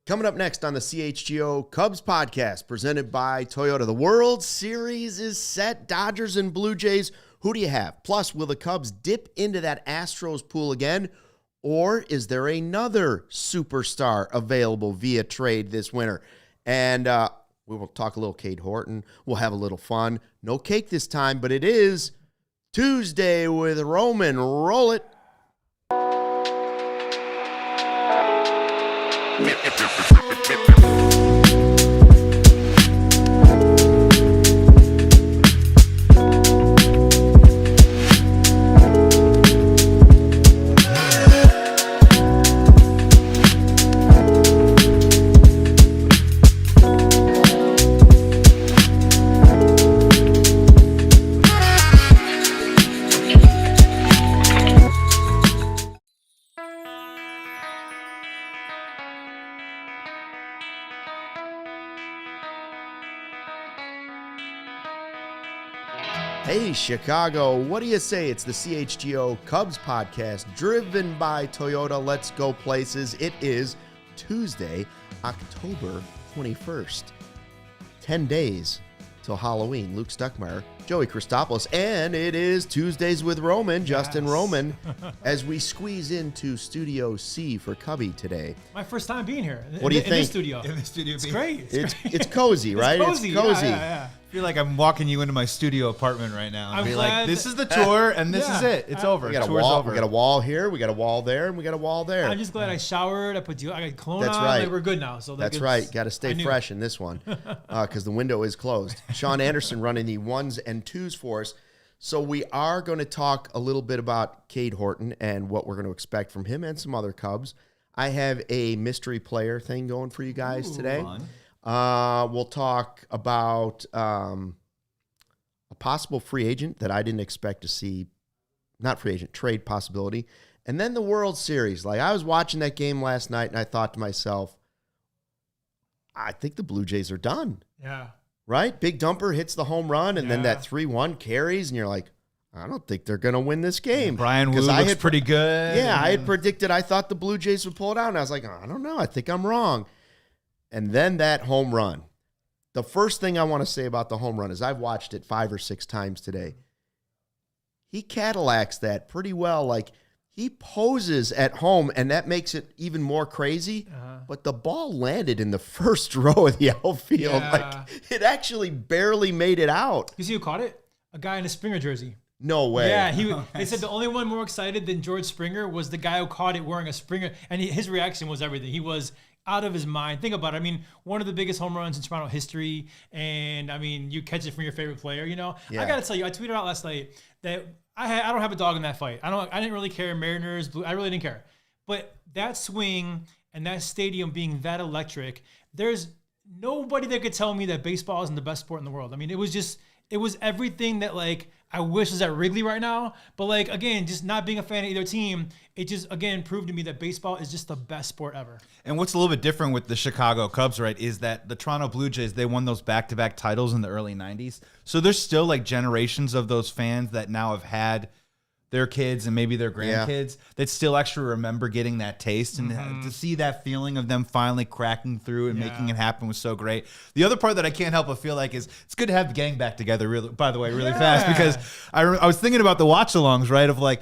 Coming up next on the CHGO Cubs podcast, presented by Toyota. The World Series is set. Dodgers and Blue Jays. Who do you have? Plus, will the Cubs dip into that Astros pool again? Or is there another superstar available via trade this winter? And we will talk a little Cade Horton. We'll have a little fun. No cake this time, but it is Tuesday with Roman. Roll it. Hey, Chicago, what do you say? It's the CHGO Cubs podcast, driven by Toyota. Let's go places. It is Tuesday, October 21st. 10 days till Halloween. Luke Stuckmeyer, Joey Christopolous, and it is Tuesdays with Roman, Justin Roman, as we squeeze into Studio C for Cubby today. My first time being here. What do you think? In this studio. In the studio. It's great. It's cozy, right? It's cozy. Yeah. I feel like I'm walking you into my studio apartment right now. I'm be glad like, this is the tour, and this is it. It's over. We got a Tour's wall. over. We got a wall here. We got a wall there, and we got a wall there. I'm just glad I showered. I got cologne That's on. right. Like, we're good now. So That's right. Got to stay fresh in this one because the window is closed. Sean Anderson running the ones and twos for us. So we are going to talk a little bit about Cade Horton and what we're going to expect from him and some other Cubs. I have a mystery player thing going for you guys today. We'll talk about a possible free agent that I didn't expect to see. Not free agent, trade possibility. And then the World Series. Like, I was watching that game last night and I thought to myself, I think the Blue Jays are done. Yeah. Right? Big Dumper hits the home run, and then that 3-1 carries, and you're like, I don't think they're going to win this game. Brian Wu looks pretty good. Yeah, I had predicted, I thought the Blue Jays would pull it out, and I was like, I don't know, I think I'm wrong. And then that home run. The first thing I want to say about the home run is I've watched it 5 or 6 times today. He Cadillacs that pretty well. Like, he poses at home, and that makes it even more crazy. But the ball landed in the first row of the outfield. Yeah. Like, it actually barely made it out. You see who caught it? A guy in a Springer jersey. No way. Yeah, they said the only one more excited than George Springer was the guy who caught it wearing a Springer. And his reaction was everything. He was out of his mind. Think about it. I mean, one of the biggest home runs in Toronto history. And, I mean, you catch it from your favorite player, you know? Yeah. I got to tell you, I tweeted out last night that I don't have a dog in that fight. I didn't really care. Mariners, Blue, I really didn't care. But that swing and that stadium being that electric, there's nobody that could tell me that baseball isn't the best sport in the world. I mean, it was everything that, like, I wish was at Wrigley right now. But, like, again, just not being a fan of either team, it just, again, proved to me that baseball is just the best sport ever. And what's a little bit different with the Chicago Cubs, right, is that the Toronto Blue Jays, they won those back-to-back titles in the early 90s. So there's still, like, generations of those fans that now have had their kids and maybe their grandkids that still actually remember getting that taste, and to see that feeling of them finally cracking through and making it happen was so great. The other part that I can't help but feel like is it's good to have the gang back together, really, by the way, really fast, because I was thinking about the watch-alongs, right, of like,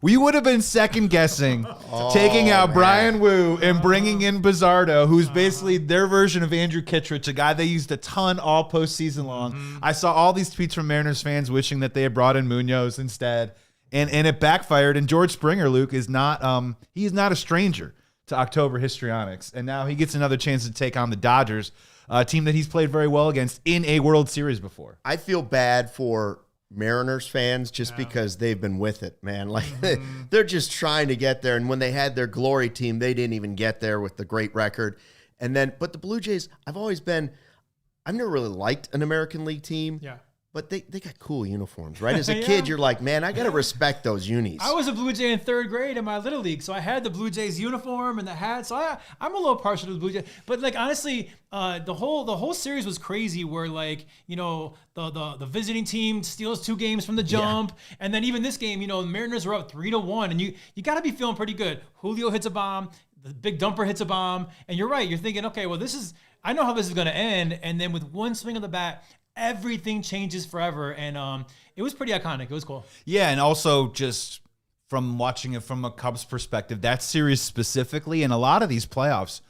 we would have been second-guessing taking out Brian Wu and bringing in Bizzardo, who's basically their version of Andrew Kittredge, a guy they used a ton all postseason long. I saw all these tweets from Mariners fans wishing that they had brought in Munoz instead. And it backfired. And George Springer, Luke, is not he is not a stranger to October histrionics. And now he gets another chance to take on the Dodgers, a team that he's played very well against in a World Series before. I feel bad for Mariners fans just because they've been with it, man. Like, they're just trying to get there. And when they had their glory team, they didn't even get there with the great record. And then, but the Blue Jays, I've never really liked an American League team. Yeah. But they got cool uniforms, right? As a kid, you're like, man, I got to respect those unis. I was a Blue Jay in 3rd grade in my Little League, so I had the Blue Jays uniform and the hat. So I'm a little partial to the Blue Jays. But, like, honestly, the whole series was crazy where, like, you know, the visiting team steals 2 games from the jump. Yeah. And then even this game, you know, the Mariners were up 3-1. And you got to be feeling pretty good. Julio hits a bomb. the big dumper hits a bomb, and you're right. You're thinking, okay, well, I know how this is going to end. And then with one swing of the bat, everything changes forever. And it was pretty iconic. It was cool. Yeah, and also just from watching it from a Cubs perspective, that series specifically, and a lot of these playoffs,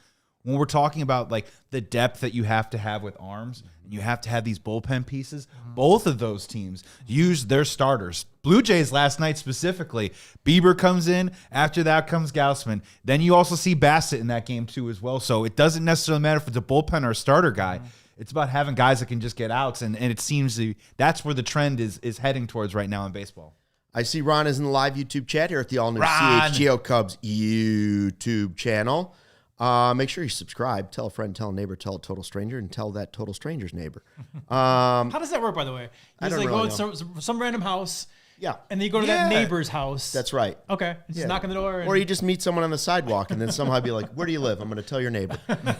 when we're talking about like the depth that you have to have with arms, and you have to have these bullpen pieces, both of those teams use their starters. Blue Jays last night specifically, Bieber comes in, after that comes Gausman. Then you also see Bassett in that game too as well. So it doesn't necessarily matter if it's a bullpen or a starter guy. It's about having guys that can just get outs, and it seems that's where the trend is heading towards right now in baseball. I see Ron is in the live YouTube chat here at the all-new CHGO Cubs YouTube channel. Make sure you subscribe. Tell a friend, tell a neighbor, tell a total stranger, and tell that total stranger's neighbor. How does that work, by the way? I don't like really go to some random house. Yeah. And then you go to that neighbor's house. That's right. Okay. Just knock on the door. Or you just meet someone on the sidewalk and then somehow be like, where do you live? I'm going to tell your neighbor. Give me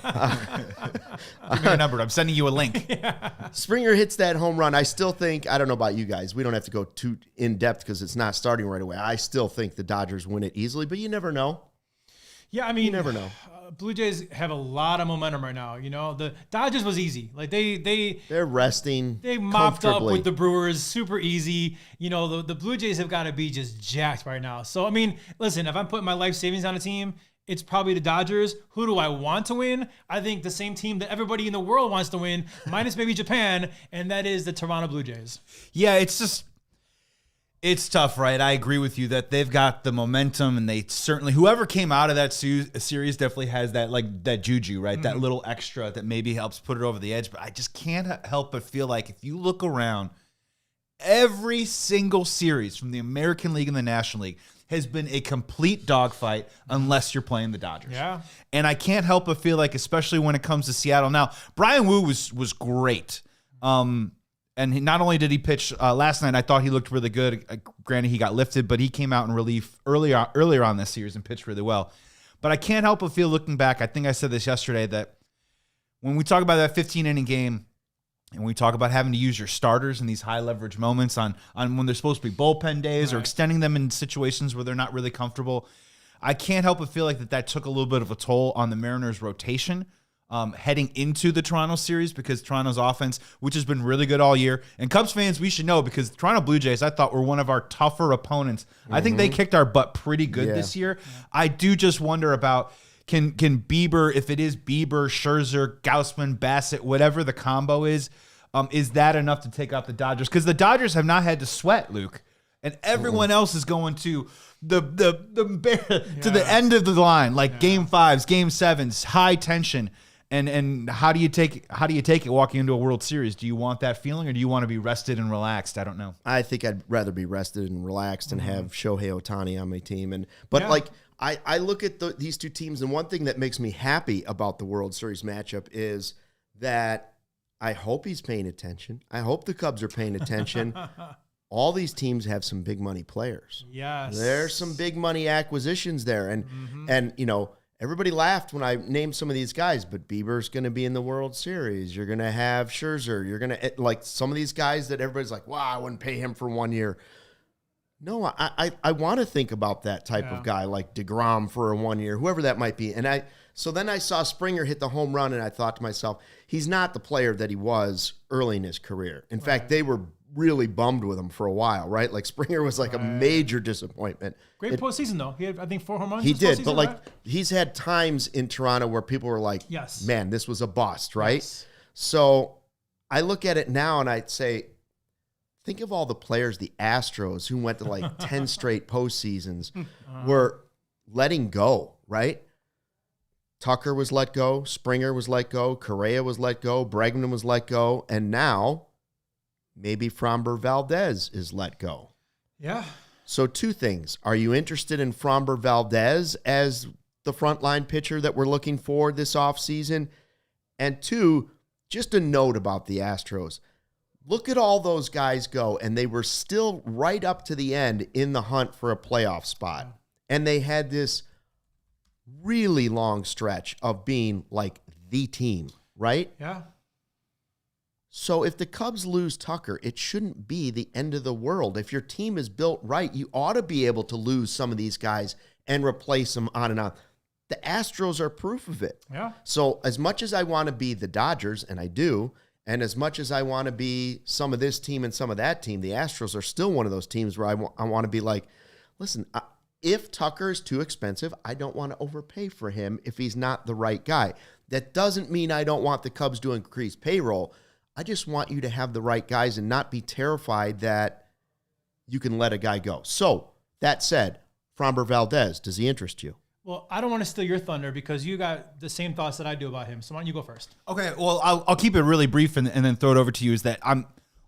a number. I'm sending you a link. Springer hits that home run. I still think, I don't know about you guys, we don't have to go too in depth because it's not starting right away. I still think the Dodgers win it easily, but you never know. Yeah, I mean, you never know. Blue Jays have a lot of momentum right now. You know, the Dodgers was easy. Like they're resting. They mopped up with the Brewers, super easy. You know, the Blue Jays have got to be just jacked right now. So I mean, listen, if I'm putting my life savings on a team, it's probably the Dodgers. Who do I want to win? I think the same team that everybody in the world wants to win, minus maybe Japan, and that is the Toronto Blue Jays. Yeah, it's tough, right? I agree with you that they've got the momentum, and they certainly, whoever came out of that series definitely has that juju, right? That little extra that maybe helps put it over the edge. But I just can't help but feel like if you look around, every single series from the American League and the National League has been a complete dogfight unless you're playing the Dodgers. Yeah. And I can't help but feel like, especially when it comes to Seattle. Now, Brian Wu was great. And not only did he pitch last night, I thought he looked really good. Granted, he got lifted, but he came out in relief earlier on this series and pitched really well. But I can't help but feel, looking back, I think I said this yesterday, that when we talk about that 15-inning game and we talk about having to use your starters in these high-leverage moments on when they're supposed to be bullpen days or extending them in situations where they're not really comfortable, I can't help but feel like that took a little bit of a toll on the Mariners' rotation heading into the Toronto series, because Toronto's offense, which has been really good all year, and Cubs fans, we should know, because Toronto Blue Jays, I thought, were one of our tougher opponents. I think they kicked our butt pretty good this year. I do just wonder about, can Bieber, if it is Bieber, Scherzer, Gausman, Bassett, whatever the combo is that enough to take out the Dodgers? Because the Dodgers have not had to sweat, Luke, and everyone else is going to to the end of the line, like game 5s, game 7s, high tension. And how do you take it walking into a World Series? Do you want that feeling, or do you want to be rested and relaxed? I don't know. I think I'd rather be rested and relaxed and have Shohei Ohtani on my team. But I look at these two teams, and one thing that makes me happy about the World Series matchup is that I hope he's paying attention. I hope the Cubs are paying attention. All these teams have some big money players. Yes, there's some big money acquisitions there, and you know. Everybody laughed when I named some of these guys, but Bieber's going to be in the World Series. You're going to have Scherzer. You're going to, like, some of these guys that everybody's like, wow, I wouldn't pay him for 1 year. No, I want to think about that type of guy, like DeGrom for a 1 year, whoever that might be. So then I saw Springer hit the home run, and I thought to myself, he's not the player that he was early in his career. In fact, they were really bummed with him for a while, right? Like, Springer was like a major disappointment. Great postseason, though. He had, I think, 4 home runs. He did, but like he's had times in Toronto where people were like, man, this was a bust, right? Yes. So I look at it now and I'd say, think of all the players, the Astros, who went to like 10 straight postseasons, were letting go, right? Tucker was let go, Springer was let go, Correa was let go, Bregman was let go, and now maybe Framber Valdez is let go. Yeah. So 2 things. Are you interested in Framber Valdez as the frontline pitcher that we're looking for this offseason? And 2, just a note about the Astros. Look at all those guys go, and they were still right up to the end in the hunt for a playoff spot. And they had this really long stretch of being like the team, right? Yeah. So if the Cubs lose Tucker, it shouldn't be the end of the world. If your team is built right, you ought to be able to lose some of these guys and replace them on and on. The Astros are proof of it. Yeah. So as much as I want to be the Dodgers, and I do, and as much as I want to be some of this team and some of that team, the Astros are still one of those teams where I want to be like, listen, if Tucker is too expensive, I don't want to overpay for him if he's not the right guy. That doesn't mean I don't want the Cubs to increase payroll. I just want you to have the right guys and not be terrified that you can let a guy go. So that said, Framber Valdez, does he interest you? Well, I don't want to steal your thunder because you got the same thoughts that I do about him. So why don't you go first? Okay, well, I'll keep it really brief and then throw it over to you. Is that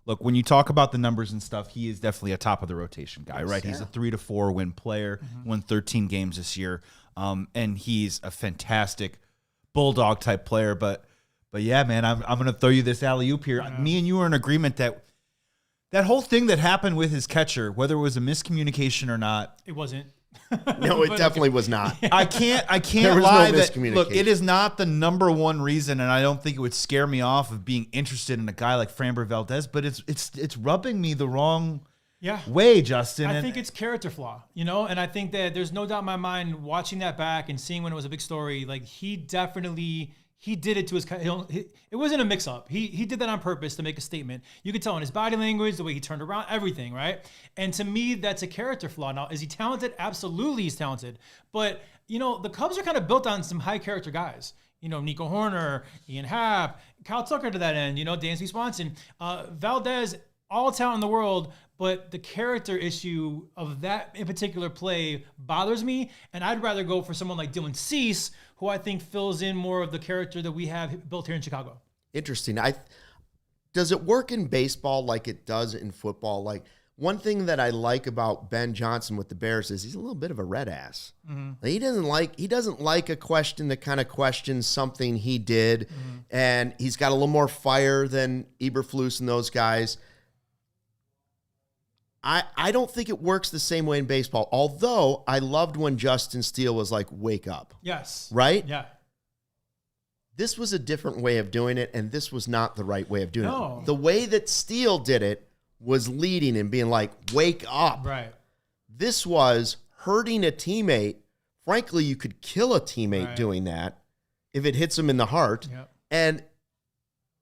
look, when you talk about the numbers and stuff, he is definitely a top of the rotation guy, right? Yeah. He's a 3 to 4 win player, won 13 games this year, and he's a fantastic bulldog type player. But yeah, man, I'm gonna throw you this alley-oop here. Yeah. Me and you are in agreement that whole thing that happened with his catcher, whether it was a miscommunication or not, it wasn't. No, it definitely was not. I can't lie that, look, it is not the number one reason, and I don't think it would scare me off of being interested in a guy like Framber Valdez, but it's rubbing me the wrong way, Justin. I think it's character flaw, and I think that there's no doubt in my mind watching that back and seeing when it was a big story, like he did it to his. It wasn't a mix-up. He did that on purpose to make a statement. You could tell in his body language, the way he turned around, everything, right? And to me, that's a character flaw. Now, is he talented? Absolutely, he's talented. But the Cubs are kind of built on some high character guys. Nico Horner, Ian Happ, Kyle Tucker to that end. Dansby Swanson, Valdez, all talent in the world. But the character issue of that in particular play bothers me, and I'd rather go for someone like Dylan Cease, who I think fills in more of the character that we have built here in Chicago. Interesting. Does it work in baseball like it does in football? Like, one thing that I like about Ben Johnson with the Bears is he's a little bit of a red ass. Mm-hmm. He doesn't like a question that kind of questions something he did, and he's got a little more fire than Eberflus and those guys. I don't think it works the same way in baseball, although I loved when Justin Steele was like, wake up. Yes. Right? Yeah. This was a different way of doing it, and this was not the right way of doing it. The way that Steele did it was leading and being like, wake up. Right. This was hurting a teammate. Frankly, you could kill a teammate doing that if it hits him in the heart. Yep. And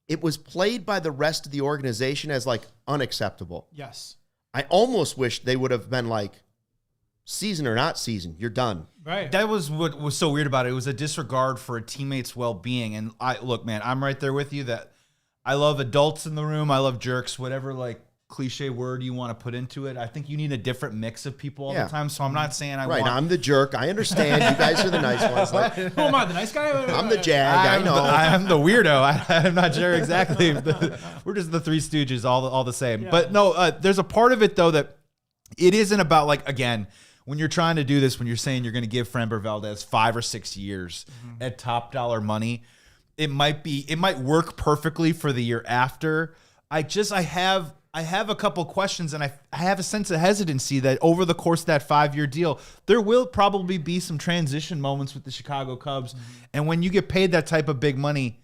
it was played by the rest of the organization as like unacceptable. Yes. I almost wish they would have been like, season or not season, you're done. Right. That was what was so weird about it. It was a disregard for a teammate's well-being. And look, man, I'm right there with you that I love adults in the room. I love jerks, whatever like cliche word you want to put into it. I think you need a different mix of people all the time. So I'm not saying I'm the jerk. I understand. You guys are the nice ones. Like, who am I, the nice guy? I'm the jag. I know. I'm the weirdo. I'm not sure exactly. We're just the Three Stooges, all the same. Yeah. But no, there's a part of it though that it isn't about like, again, when you're trying to do this, when you're saying you're going to give Framber Valdez 5 or 6 years at top dollar money, it might work perfectly for the year after. I have a couple questions, and I have a sense of hesitancy that over the course of that 5-year deal, there will probably be some transition moments with the Chicago Cubs. And when you get paid that type of big money,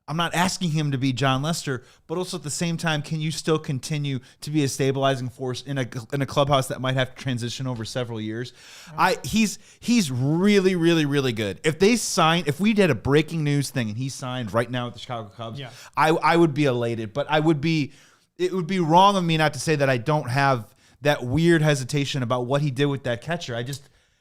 I'm not asking him to be John Lester, but also at the same time, can you still continue to be a stabilizing force in a clubhouse that might have to transition over several years? He's really, really, really good. If we did a breaking news thing and he signed right now with the Chicago Cubs, I would be elated, but it would be wrong of me not to say that I don't have that weird hesitation about what he did with that catcher.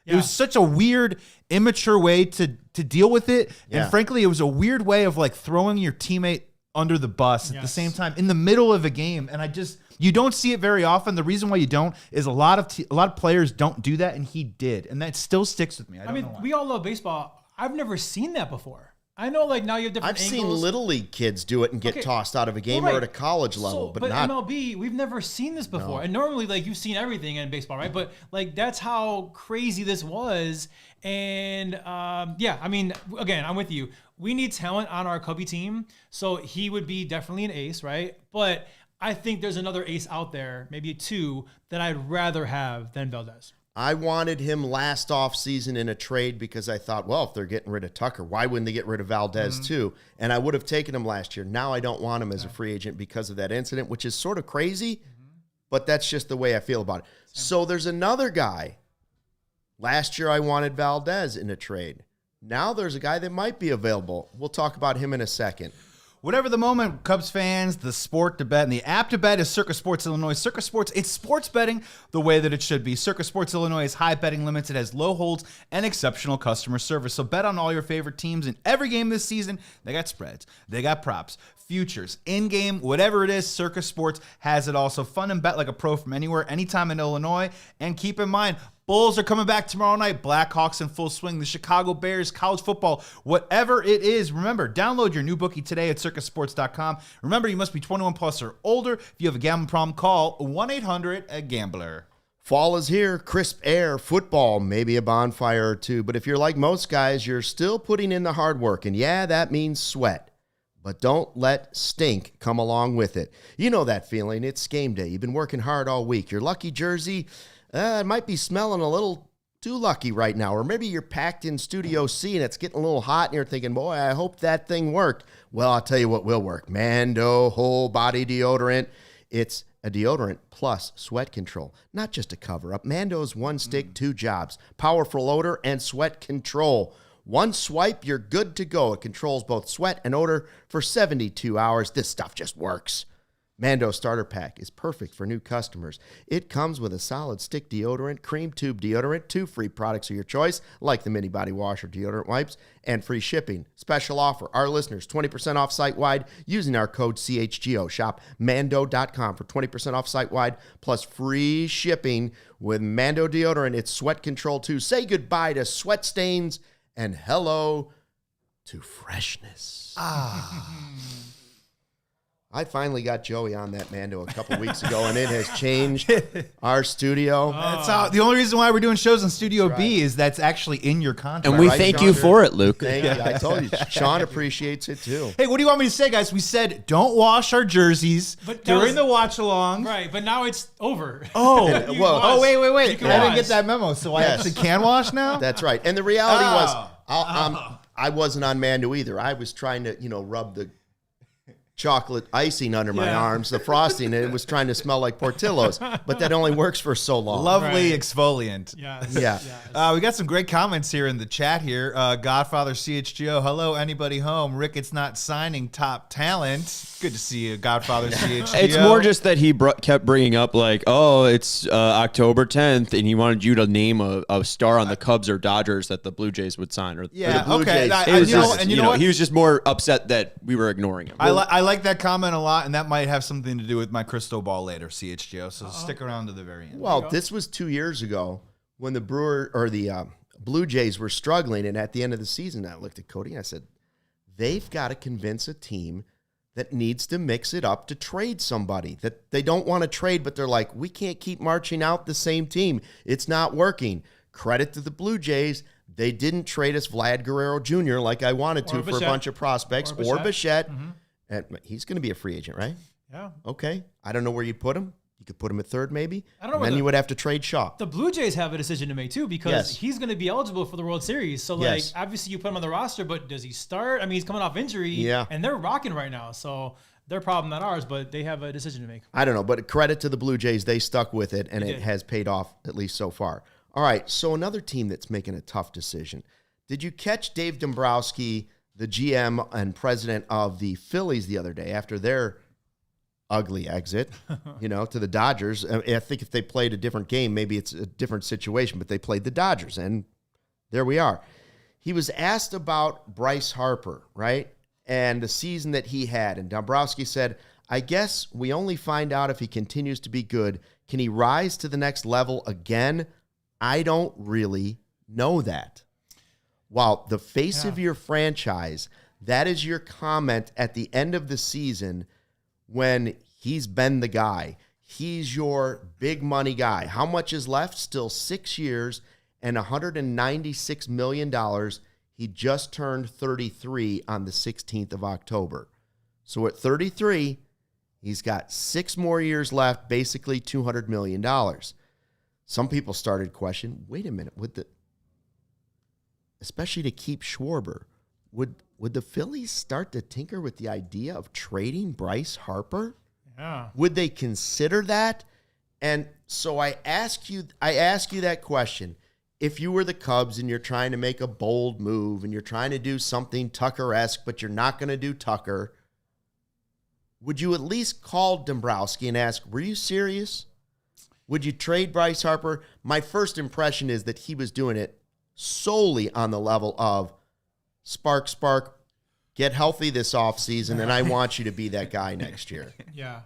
It was such a weird, immature way to deal with it. Yeah. And frankly, it was a weird way of like throwing your teammate under the bus at the same time in the middle of a game. And you don't see it very often. The reason why you don't is a lot of players don't do that, and he did. And that still sticks with me. I mean, we all love baseball. I've never seen that before. I know, like, now you have different angles. I've seen Little League kids do it and get tossed out of a game or at a college level, but not MLB. We've never seen this before. No. And normally, like, you've seen everything in baseball, right? But, like, that's how crazy this was. And, I mean, again, I'm with you. We need talent on our Cubby team, so he would be definitely an ace, right? But I think there's another ace out there, maybe 2, that I'd rather have than Valdez. I wanted him last offseason in a trade because I thought, well, if they're getting rid of Tucker, why wouldn't they get rid of Valdez too? And I would have taken him last year. Now I don't want him as a free agent because of that incident, which is sort of crazy, but that's just the way I feel about it. So there's another guy. Last year I wanted Valdez in a trade. Now there's a guy that might be available. We'll talk about him in a second. Whatever the moment, Cubs fans, the sport to bet and the app to bet is Circa Sports Illinois. Circa Sports, it's sports betting the way that it should be. Circa Sports Illinois has high betting limits. It has low holds and exceptional customer service. So bet on all your favorite teams in every game this season. They got spreads. They got props, futures, in-game, whatever it is, Circa Sports has it all. So fun and bet like a pro from anywhere, anytime in Illinois. And keep in mind, Bulls are coming back tomorrow night. Blackhawks in full swing. The Chicago Bears, college football, whatever it is. Remember, download your new bookie today at circusports.com. Remember, you must be 21 plus or older. If you have a gambling problem, call 1-800-GAMBLER. Fall is here, crisp air, football, maybe a bonfire or two. But if you're like most guys, you're still putting in the hard work. And yeah, that means sweat. But don't let stink come along with it. You know that feeling. It's game day. You've been working hard all week. Your lucky jersey, it might be smelling a little too lucky right now. Or maybe you're packed in Studio C and it's getting a little hot and you're thinking, boy, I hope that thing worked. Well, I'll tell you what will work. Mando whole body deodorant. It's a deodorant plus sweat control, not just a cover-up. Mando's one stick, two jobs. Powerful odor and sweat control. One swipe, you're good to go. It controls both sweat and odor for 72 hours. This stuff just works. Mando Starter Pack is perfect for new customers. It comes with a solid stick deodorant, cream tube deodorant, 2 free products of your choice, like the mini body wash or deodorant wipes, and free shipping. Special offer. Our listeners, 20% off site-wide using our code CHGO. Shop Mando.com for 20% off site-wide plus free shipping with Mando deodorant. It's sweat control too. Say goodbye to sweat stains and hello to freshness. I finally got Joey on that Mando a couple weeks ago, and it has changed our studio. That's how, the only reason why we're doing shows in Studio B is that's actually in your contract. And we Right, thank Sean? you for it, Luke. Thank you. I told you. Sean appreciates it too. Hey, what do you want me to say, guys? We said don't wash our jerseys But that during was- the watch-along. Right, but now it's over. Oh, You can well- wash. oh, wait. You can I didn't wash. get that memo, so I Yes. actually can wash now? That's right. And the reality was, Oh. I wasn't on Mando either. I was trying to, rub the chocolate icing under my Yeah. arms, the frosting, and it was trying to smell like Portillo's. But that only works for so long. Lovely Right. exfoliant. Yes. Yeah. Yes. We got some great comments here in the chat here. Godfather CHGO, hello, anybody home? Rick, it's not signing top talent. Good to see you, Godfather CHGO. It's more just that he kept bringing up like, oh, it's October 10th, and he wanted you to name a star on the Cubs or Dodgers that the Blue Jays would sign. Or yeah, the Blue okay. Jays. I- it and was you know, just, and you know what? he was just more upset that we were ignoring him. I like that comment a lot, and that might have something to do with my crystal ball later, CHGO. So stick around to the very end. Well, this was 2 years ago when the Blue Jays were struggling, and at the end of the season, I looked at Cody and I said, they've got to convince a team that needs to mix it up to trade somebody that they don't want to trade, but they're like, we can't keep marching out the same team. It's not working. Credit to the Blue Jays. They didn't trade us Vlad Guerrero Jr. like I wanted to Or for a Bichette. bunch of prospects or Bichette. Mhm. And he's going to be a free agent, right? Yeah. Okay. I don't know where you'd put him. You could put him at third, maybe. I don't know And where then the- you would have to trade Shaw. The Blue Jays have a decision to make too because Yes. he's going to be eligible for the World Series. So, like, Yes. obviously you put him on the roster, but does he start? I mean, he's coming off injury, Yeah. and they're rocking right now. So their problem, not ours, but they have a decision to make. I don't know, but credit to the Blue Jays. They stuck with it, and They it did. has paid off, at least so far. All right, so another team that's making a tough decision. Did you catch Dave Dombrowski, the GM and president of the Phillies, the other day after their ugly exit, to the Dodgers? I think if they played a different game, maybe it's a different situation, but they played the Dodgers, and there we are. He was asked about Bryce Harper, right, and the season that he had, and Dombrowski said, I guess we only find out if he continues to be good. Can he rise to the next level again? I don't really know that. Wow, the face of your franchise, that is your comment at the end of the season when he's been the guy. He's your big money guy. How much is left? Still 6 years and $196 million. He just turned 33 on the 16th of October. So at 33, he's got 6 more years left, basically $200 million. Some people started questioning, wait a minute, especially to keep Schwarber, would the Phillies start to tinker with the idea of trading Bryce Harper? Yeah. Would they consider that? And so I ask you that question. if you were the Cubs and you're trying to make a bold move and you're trying to do something Tucker-esque, but you're not going to do Tucker, would you at least call Dombrowski and ask, were you serious? Would you trade Bryce Harper? My first impression is that he was doing it solely on the level of spark, get healthy this offseason, and I want you to be that guy next year. Yeah.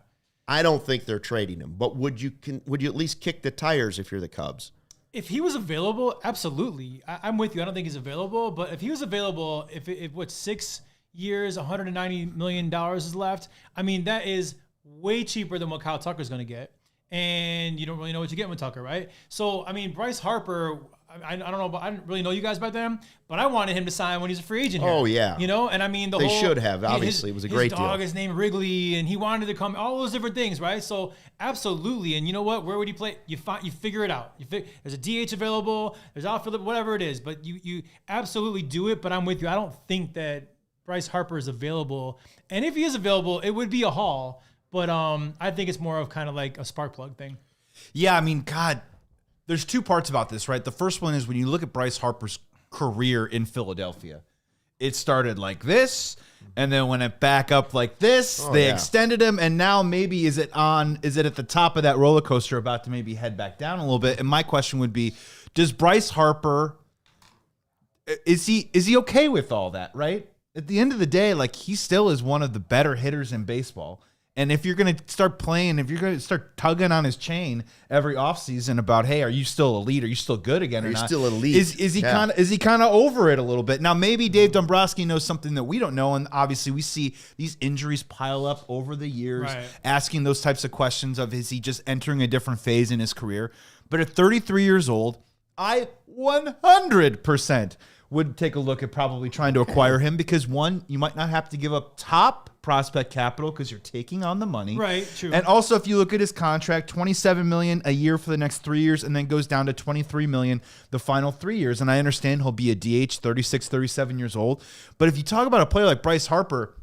I don't think they're trading him, but would you at least kick the tires if you're the Cubs? If he was available, absolutely. I'm with you. I don't think he's available, but if he was available, if what, 6 years, $190 million is left, I mean, that is way cheaper than what Kyle Tucker's going to get. And you don't really know what you get with Tucker, right? So, I mean, Bryce Harper, I don't know, but I didn't really know you guys back then, but I wanted him to sign when he's a free agent here. Oh, yeah. You know, and I mean, they should have. Obviously, it was a great deal. His dog is named Wrigley, and he wanted to come, all those different things, right? So, absolutely. And you know what? Where would he play? You figure it out. There's a DH available, there's outfield, whatever it is, but you absolutely do it. But I'm with you. I don't think that Bryce Harper is available. And if he is available, it would be a haul. But I think it's more of kind of like a spark plug thing. Yeah, I mean, God, there's two parts about this, right? The first one is when you look at Bryce Harper's career in Philadelphia, it started like this, and then when it back up like this, they extended him, and now maybe is it at the top of that roller coaster about to maybe head back down a little bit? And my question would be, does Bryce Harper, is he okay with all that, right? At the end of the day, like, he still is one of the better hitters in baseball. And if you're going to start playing, if you're going to start tugging on his chain every offseason about, hey, are you still elite? Are you still good again or not? Still elite? Is he kind of over it a little bit? Now, maybe Dave Dombrowski knows something that we don't know. And obviously we see these injuries pile up over the years, asking those types of questions of, is he just entering a different phase in his career? But at 33 years old, I 100% would take a look at probably trying to acquire him because, one, you might not have to give up top prospect capital because you're taking on the money. Right, true. And also, if you look at his contract, $27 million a year for the next 3 years and then goes down to $23 million the final 3 years. And I understand he'll be a DH, 36, 37 years old. But if you talk about a player like Bryce Harper,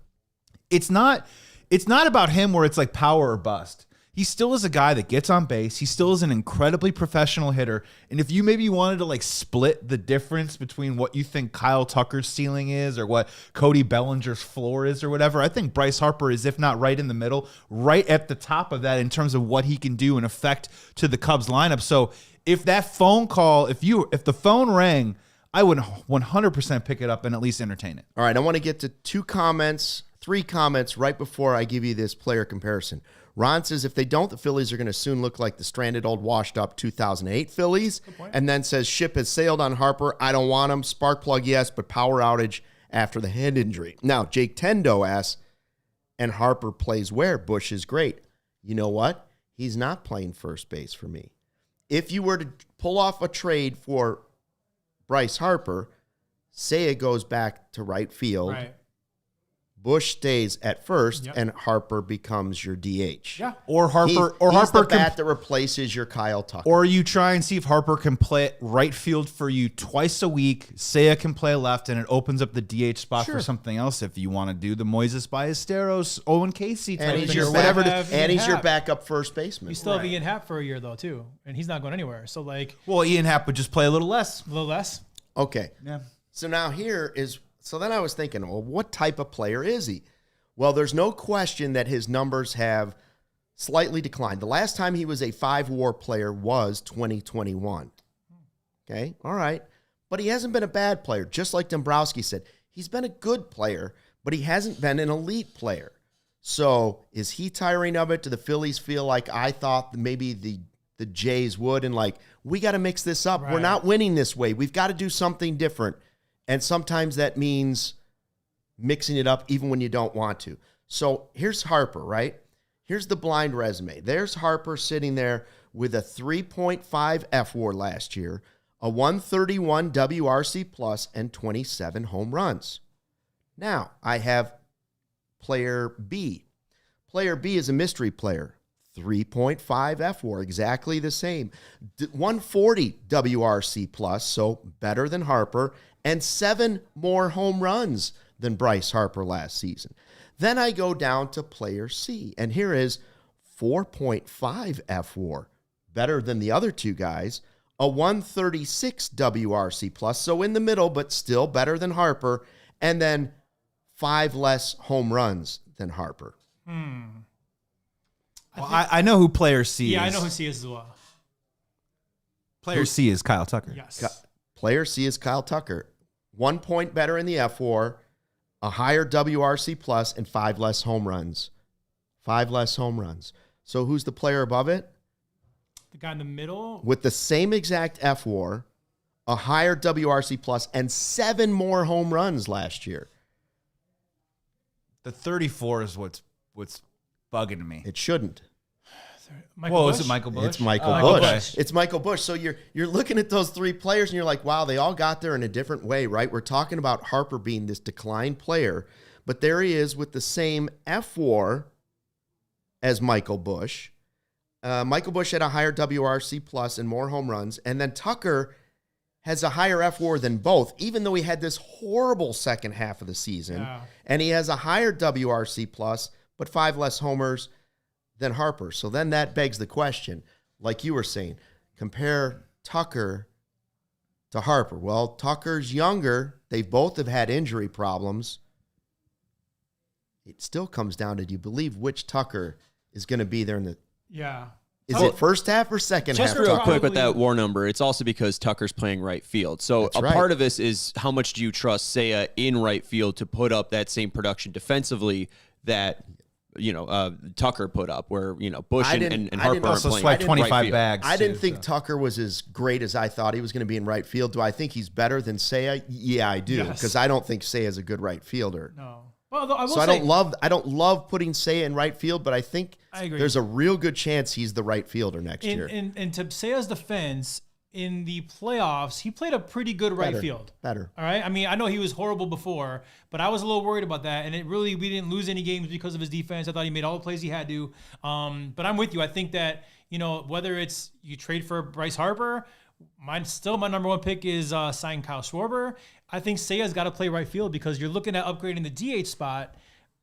it's not about him where it's like power or bust. He still is a guy that gets on base. He still is an incredibly professional hitter. And if you maybe wanted to like split the difference between what you think Kyle Tucker's ceiling is or what Cody Bellinger's floor is or whatever, I think Bryce Harper is, if not right in the middle, right at the top of that in terms of what he can do and affect to the Cubs lineup. So if that phone call, if the phone rang, I would 100% pick it up and at least entertain it. All right, I want to get to three comments right before I give you this player comparison. Ron says, if they don't, the Phillies are going to soon look like the stranded old washed-up 2008 Phillies. And then says, ship has sailed on Harper. I don't want him. Spark plug, yes, but power outage after the head injury. Now, Jake Tendo asks, and Harper plays where? Bush is great. You know what? He's not playing first base for me. If you were to pull off a trade for Bryce Harper, Seiya goes back to right field. Right. Bush stays at first, and Harper becomes your DH. Yeah. Or Harper, he's the bat that replaces your Kyle Tucker. Or you try and see if Harper can play right field for you twice a week. Seiya can play left, and it opens up the DH spot for something else. If you want to do the Moises Ballesteros, Owen Casey type thing or whatever. And he's your backup first baseman. You still have Ian Happ for a year though too, and he's not going anywhere. So like, well, Ian Happ would just play a little less. Okay. Yeah. So now So then I was thinking, well, what type of player is he? Well, there's no question that his numbers have slightly declined. The last time he was a 5-WAR player was 2021. Okay, all right. But he hasn't been a bad player. Just like Dombrowski said, he's been a good player, but he hasn't been an elite player. So is he tiring of it? Do the Phillies feel like I thought maybe the Jays would? And like, we got to mix this up. Right. We're not winning this way. We've got to do something different. And sometimes that means mixing it up even when you don't want to. So here's Harper, right? Here's the blind resume. There's Harper sitting there with a 3.5 FWAR last year, a 131 WRC plus, and 27 home runs. Now, I have player B. Player B is a mystery player. 3.5 FWAR, exactly the same. 140 WRC plus, so better than Harper, and 7 more home runs than Bryce Harper last season. Then I go down to player C, and here is 4.5 FWAR, better than the other two guys, a 136 WRC plus, so in the middle, but still better than Harper, and then 5 less home runs than Harper. Well, I know who player C is. Yeah, I know who C is as well. Player C is Kyle Tucker. Yes. Player C is Kyle Tucker. 1 point better in the F4, a higher WRC plus, and 5 less home runs. 5 less home runs. So who's the player above it? The guy in the middle? With the same exact F4, a higher WRC plus, and 7 more home runs last year. The 34 is what's bugging me. It shouldn't. Michael Bush? Is it Michael Bush? It's Michael Michael Bush. Bush. It's Michael Bush. So you're looking at those 3 players and you're like, wow, they all got there in a different way, right? We're talking about Harper being this declined player, but there he is with the same F4 as Michael Bush. Michael Bush had a higher WRC plus and more home runs, and then Tucker has a higher F4 than both, even though he had this horrible second half of the season. Yeah. And he has a higher WRC plus, but 5 less homers than Harper. So then that begs the question, like you were saying, compare Tucker to Harper. Well, Tucker's younger. They both have had injury problems. It still comes down to, do you believe which Tucker is going to be there in the... Yeah. Is it first half or second half? Just real quick with Probably- that WAR number, it's also because Tucker's playing right field. So That's a right. part of this is how much do you trust Seiya in right field to put up that same production defensively that Tucker put up, where Bush and Harper aren't Also playing swipe right 25 field. bags. I didn't too, think so. Tucker was as great as I thought he was going to be in right field. Do I think he's better than Seiya? Yeah, I do, Yes. because I don't think Seiya's a good right fielder. No. Well, though, I will So say, I don't love putting Seiya in right field, but I think I agree. there's a real good chance he's the right fielder next year. in to Seiya's defense, in the playoffs, he played a pretty good right Better. field. Better. All right. I mean, I know he was horrible before, but I was a little worried about that. And we didn't lose any games because of his defense. I thought he made all the plays he had to. But I'm with you. I think that, whether it's you trade for Bryce Harper, my number 1 pick is sign Kyle Schwarber. I think Seiya's got to play right field because you're looking at upgrading the DH spot.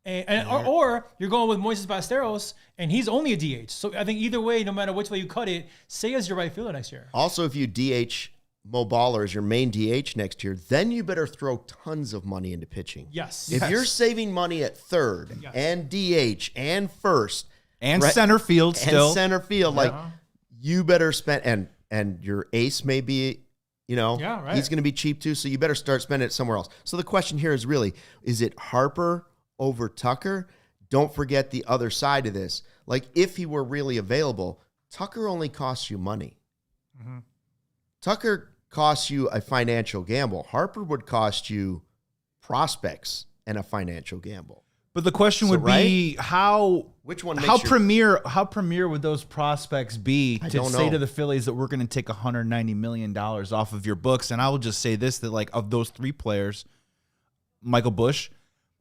Or you're going with Moises Ballesteros, and he's only a DH. So I think either way, no matter which way you cut it, Seiya's your right fielder next year. Also, if you DH Mo Baller as your main DH next year, then you better throw tons of money into pitching. Yes. If you're saving money at third Yes. and DH and first And Right. center field still. and center field, like you better spend, and your ace may be, Yeah, right. he's going to be cheap too, so you better start spending it somewhere else. So the question here is really, is it Harper over Tucker? Don't forget the other side of this. Like, if he were really available, Tucker only costs you money. Mm-hmm. Tucker costs you a financial gamble. Harper would cost you prospects and a financial gamble. But the question So, would be Which one makes how your- premier would those prospects be I to don't say know. to the Phillies that we're going to take $190 million off of your books? And I will just say this, that like of those 3 players, Michael Bush,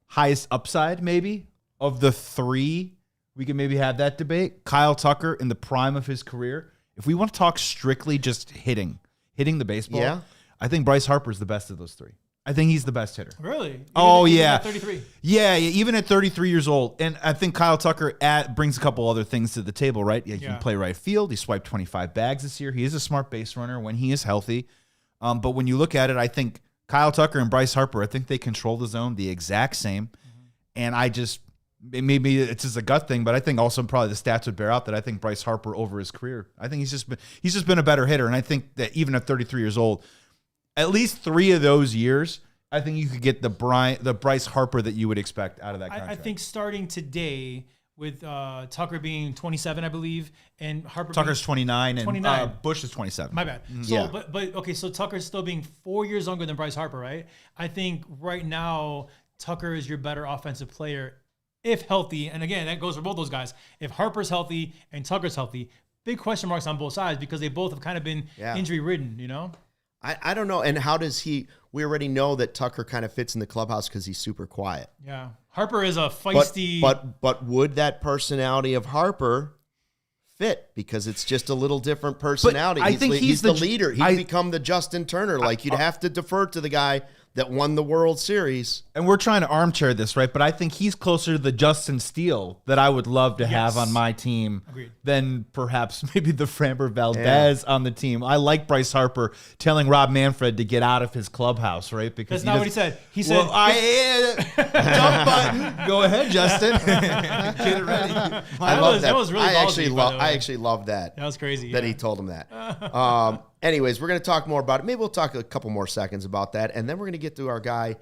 highest upside maybe of the 3, we can maybe have that debate. Kyle Tucker in the prime of his career. If we want to talk strictly just hitting the baseball, Yeah. I think Bryce Harper's the best of those 3. I think he's the best hitter. Really? Oh, Even yeah. at 33. Yeah, even at 33 years old. And I think Kyle Tucker brings a couple other things to the table, right? Yeah, he can play right field. He swiped 25 bags this year. He is a smart base runner when he is healthy. But when you look at it, I think Kyle Tucker and Bryce Harper, I think they control the zone the exact same. And maybe it's just a gut thing, but I think also probably the stats would bear out that I think Bryce Harper over his career, I think he's just been a better hitter. And I think that even at 33 years old, at least 3 of those years, I think you could get the Bryce Harper that you would expect out of that contract. I think starting today with Tucker being 27, I believe, and Harper Tucker's being 29 and 29. Bush is 27. My bad. So, Yeah. but okay, so Tucker's still being 4 years younger than Bryce Harper, right? I think right now Tucker is your better offensive player if healthy. And again, that goes for both those guys. If Harper's healthy and Tucker's healthy, big question marks on both sides because they both have kind of been injury ridden, I don't know. And how does we already know that Tucker kind of fits in the clubhouse because he's super quiet. Yeah. Harper is a feisty. But would that personality of Harper fit? Because it's just a little different personality. I think he's the the leader. He'd become the Justin Turner. Like, you'd have to defer to the guy that won the World Series. And we're trying to armchair this, right? But I think he's closer to the Justin Steele that I would love to have on my team than perhaps maybe the Framber Valdez on the team. I like Bryce Harper telling Rob Manfred to get out of his clubhouse, right? Because that's not what he said. He said, well, jump button. Go ahead, Justin. Get it ready. I love that. That was really ballsy, I actually love that. That was crazy. That he told him that. Anyways, we're going to talk more about it. Maybe we'll talk a couple more seconds about that, and then we're going to get to our guy,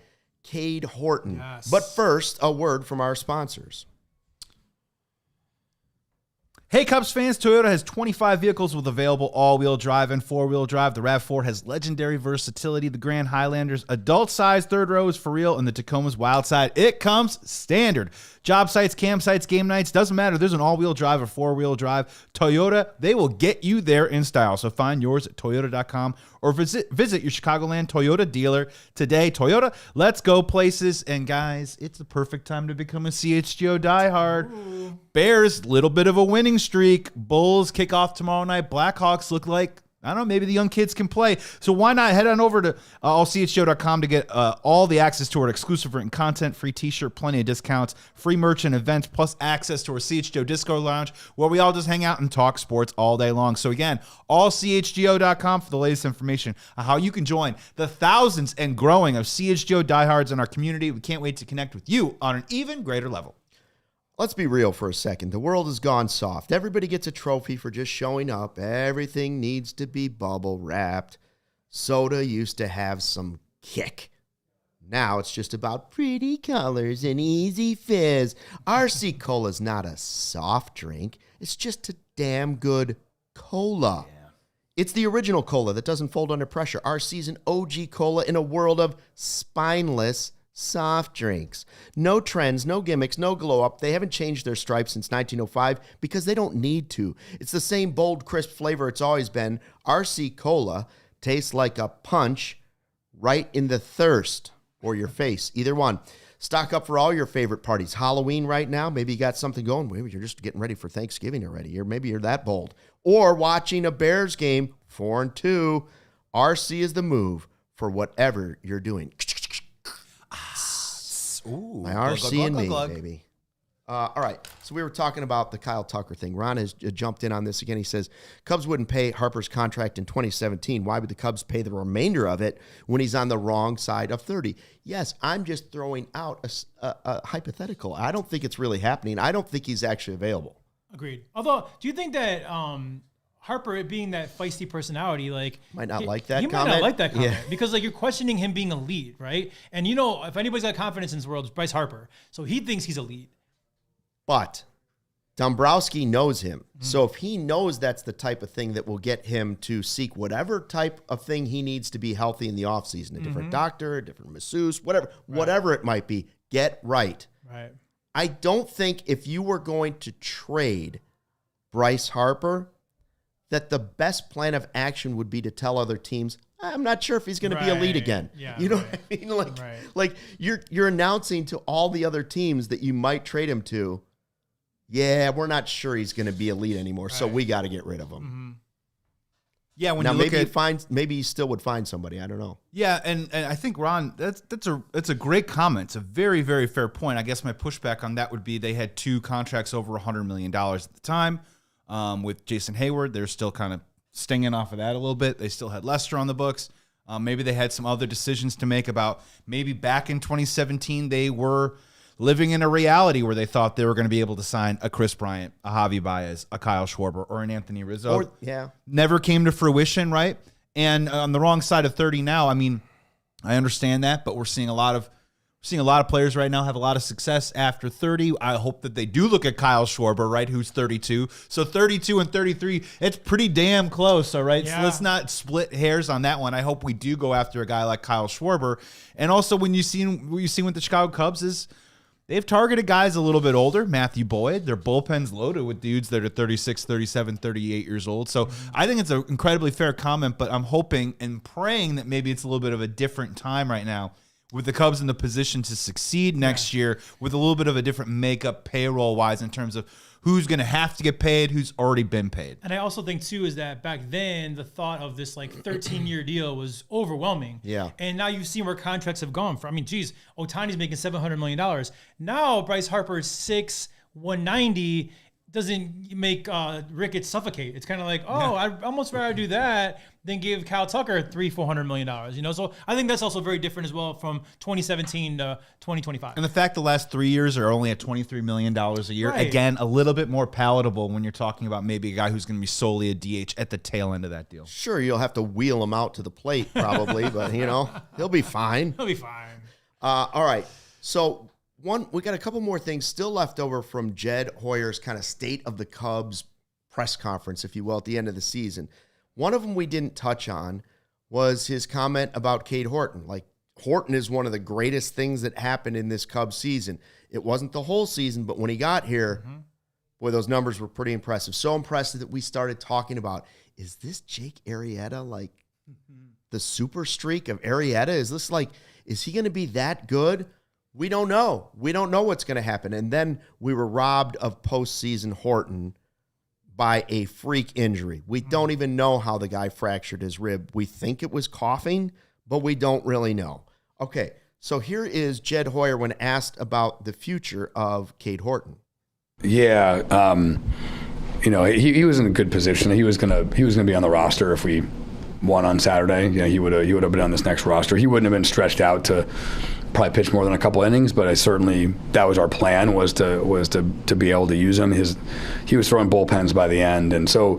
Cade Horton. Yes. But first, a word from our sponsors. Hey, Cubs fans, Toyota has 25 vehicles with available all-wheel drive and four-wheel drive. The RAV4 has legendary versatility. The Grand Highlander's adult-size third row is for real, and the Tacoma's wild side. It comes standard. Job sites, campsites, game nights, doesn't matter. There's an all-wheel drive or four-wheel drive. Toyota, they will get you there in style. So find yours at toyota.com or visit your Chicagoland Toyota dealer today. Toyota, let's go places. And guys, it's the perfect time to become a CHGO diehard. Ooh. Bears, little bit of a winning streak. Bulls kick off tomorrow night. Blackhawks look like, I don't know, maybe the young kids can play. So why not head on over to allchgo.com to get all the access to our exclusive written content, free t-shirt, plenty of discounts, free merch and events, plus access to our CHGO Discord Lounge where we all just hang out and talk sports all day long. So again, allchgo.com for the latest information on how you can join the thousands and growing of CHGO diehards in our community. We can't wait to connect with you on an even greater level. Let's be real for a second. The world has gone soft. Everybody gets a trophy for just showing up. Everything needs to be bubble wrapped. Soda used to have some kick. Now it's just about pretty colors and easy fizz. RC Cola is not a soft drink. It's just a damn good cola. Yeah. It's the original cola that doesn't fold under pressure. RC's an OG cola in a world of spineless soft drinks. No trends, no gimmicks, no glow up. They haven't changed their stripes since 1905 because they don't need to. It's the same bold, crisp flavor it's always been. RC Cola tastes like a punch right in the thirst or your face, either one. Stock up for all your favorite parties. Halloween right now, maybe you got something going. Maybe you're just getting ready for Thanksgiving already, or maybe you're that bold. Or watching a Bears game, 4-2. RC is the move for whatever you're doing. Ooh, my RC and me, baby. All right, so we were talking about the Kyle Tucker thing. Ron has jumped in on this again. He says, Cubs wouldn't pay Harper's contract in 2017. Why would the Cubs pay the remainder of it when he's on the wrong side of 30? Yes, I'm just throwing out a hypothetical. I don't think it's really happening. I don't think he's actually available. Agreed. Although, do you think that Harper, being that feisty personality, might not like that comment. He might not like that comment because you're questioning him being elite, right? And if anybody's got confidence in this world, it's Bryce Harper. So he thinks he's elite. But Dombrowski knows him. Mm-hmm. So if he knows that's the type of thing that will get him to seek whatever type of thing he needs to be healthy in the offseason, a different doctor, a different masseuse, whatever it might be, get right. Right. I don't think if you were going to trade Bryce Harper, that the best plan of action would be to tell other teams, I'm not sure if he's going to be elite again. Yeah, you know what I mean? Like you're announcing to all the other teams that you might trade him to, yeah, we're not sure he's going to be elite anymore, so we got to get rid of him. Mm-hmm. Yeah, when now you look maybe he still would find somebody. I don't know. Yeah, and I think Ron, that's a great comment. It's a very, very fair point. I guess my pushback on that would be they had two contracts over $100 million at the time. With Jason Hayward, they're still kind of stinging off of that a little bit. They still had Lester on the books. Maybe they had some other decisions to make about maybe back in 2017 they were living in a reality where they thought they were going to be able to sign a Chris Bryant, a Javi Baez, a Kyle Schwarber, or an Anthony Rizzo. Never came to fruition, right? And on the wrong side of 30 now, I mean, I understand that, but we're seeing a lot of players right now have a lot of success after 30. I hope that they do look at Kyle Schwarber, right, who's 32. So 32 and 33, it's pretty damn close, all right? Yeah. So let's not split hairs on that one. I hope we do go after a guy like Kyle Schwarber. And also what you've seen with the Chicago Cubs is they've targeted guys a little bit older. Matthew Boyd, their bullpen's loaded with dudes that are 36, 37, 38 years old. So I think it's an incredibly fair comment, but I'm hoping and praying that maybe it's a little bit of a different time right now with the Cubs in the position to succeed next year with a little bit of a different makeup payroll-wise in terms of who's going to have to get paid, who's already been paid. And I also think, too, is that back then, the thought of this, 13-year deal was overwhelming. Yeah. And now you've seen where contracts have gone. Geez, Ohtani's making $700 million. Now, Bryce Harper is 190 doesn't make Ricketts suffocate. It's kind of like, I'd almost rather do that than give Kyle Tucker $400 million. So I think that's also very different as well from 2017 to 2025. And the fact the last 3 years are only at $23 million a year, Right. again, a little bit more palatable when you're talking about maybe a guy who's going to be solely a DH at the tail end of that deal. Sure, you'll have to wheel him out to the plate probably, but he'll be fine. He'll be fine. All right, so we got a couple more things still left over from Jed Hoyer's kind of state of the Cubs press conference, if you will, at the end of the season. One of them we didn't touch on was his comment about Cade Horton. Horton is one of the greatest things that happened in this Cubs season. It wasn't the whole season, but when he got here, boy, those numbers were pretty impressive. So impressive that we started talking about, is this Jake Arrieta the super streak of Arrieta? Is he going to be that good? We don't know. We don't know what's going to happen. And then we were robbed of postseason Horton by a freak injury. We don't even know how the guy fractured his rib. We think it was coughing, but we don't really know. Okay, so here is Jed Hoyer when asked about the future of Cade Horton. Yeah, he was in a good position. He was gonna be on the roster if we won on Saturday. He would have been on this next roster. He wouldn't have been stretched out to probably pitch more than a couple innings, but that was our plan, was to be able to use him. He was throwing bullpens by the end, and so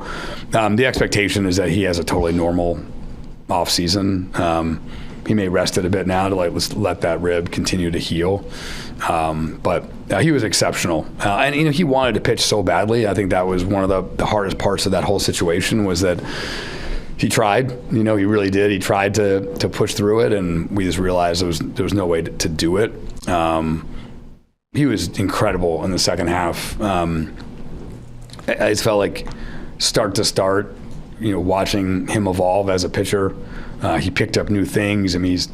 the expectation is that he has a totally normal off season. He may rest it a bit now to let that rib continue to heal, but he was exceptional, and he wanted to pitch so badly. I think that was one of the hardest parts of that whole situation, was that he tried, he really did. He tried to push through it, and we just realized there was no way to do it. He was incredible in the second half. I just felt like start to start, watching him evolve as a pitcher. He picked up new things. He's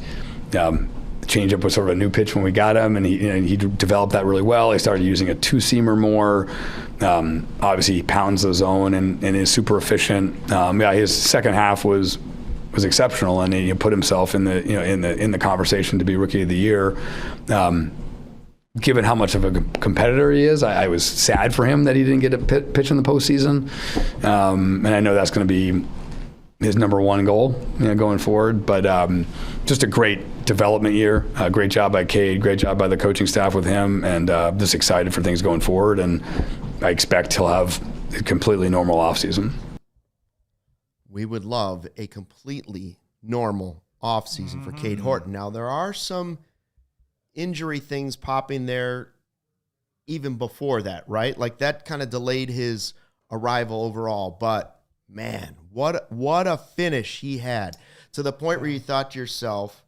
changeup was sort of a new pitch when we got him, and he developed that really well. He started using a two-seamer more. Obviously, he pounds the zone and is super efficient. His second half was exceptional, and he put himself in the conversation to be Rookie of the Year. Given how much of a competitor he is, I was sad for him that he didn't get a pitch in the postseason, and I know that's going to be his number one goal, going forward. But just a great development year. Great job by Cade. Great job by the coaching staff with him, and just excited for things going forward. And I expect he'll have a completely normal offseason. We would love a completely normal offseason for Cade Horton. Now, there are some injury things popping there even before that, right? That kind of delayed his arrival overall. But, man, what a finish he had, to the point where you thought to yourself,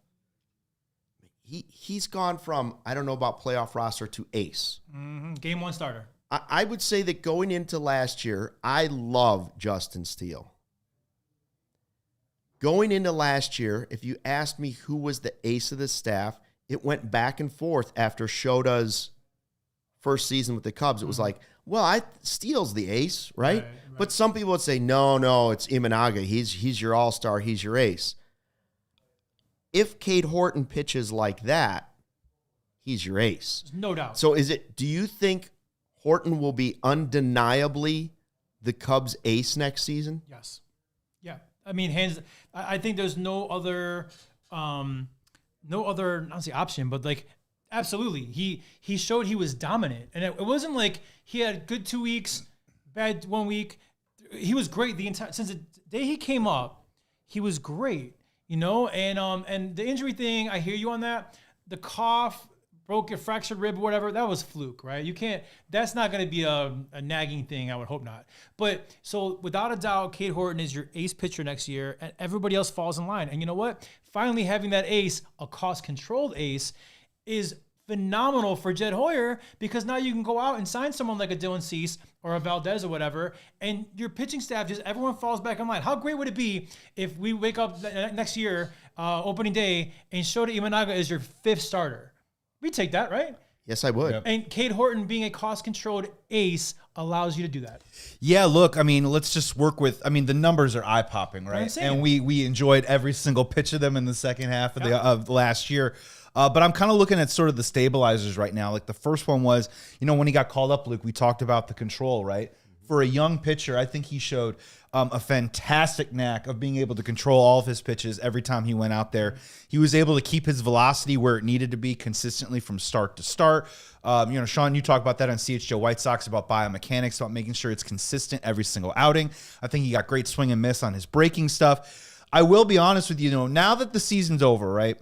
he's gone from, I don't know about playoff roster, to ace. Game one starter. I would say that going into last year, I love Justin Steele. Going into last year, if you asked me who was the ace of the staff, it went back and forth after Shota's first season with the Cubs. It was like, Steele's the ace, right? But some people would say, no, it's Imanaga. He's your all-star. He's your ace. If Cade Horton pitches like that, he's your ace. No doubt. So do you think Horton will be undeniably the Cubs' ace next season? Yes. Yeah. I think there's no other, I don't say option, but absolutely. He showed he was dominant. And it wasn't like he had good 2 weeks, bad 1 week. He was great since the day he came up. He was great, and the injury thing, I hear you on that. The cough, broke your fractured rib or whatever, that was fluke, right? That's not going to be a nagging thing. I would hope not. But so without a doubt, Cade Horton is your ace pitcher next year, and everybody else falls in line. And you know what? Finally having that ace, a cost-controlled ace, is phenomenal for Jed Hoyer because now you can go out and sign someone like a Dylan Cease or a Valdez or whatever, and your pitching staff, just everyone falls back in line. How great would it be if we wake up next year, opening day, and Shota Imanaga is your 5th starter? We'd take that, right? Yes, I would. Yep. And Cade Horton being a cost-controlled ace allows you to do that. Yeah, look, I mean, let's just work with, I mean, the numbers are eye-popping, right? And we enjoyed every single pitch of them in the second half of last year. But I'm kind of looking at sort of the stabilizers right now. Like the first one was, when he got called up, Luke, we talked about the control, right? For a young pitcher, I think he showed a fantastic knack of being able to control all of his pitches every time he went out there. He was able to keep his velocity where it needed to be consistently from start to start. Sean, you talk about that on CHGO White Sox about biomechanics, about making sure it's consistent every single outing. I think he got great swing and miss on his breaking stuff. I will be honest with you, now that the season's over, right?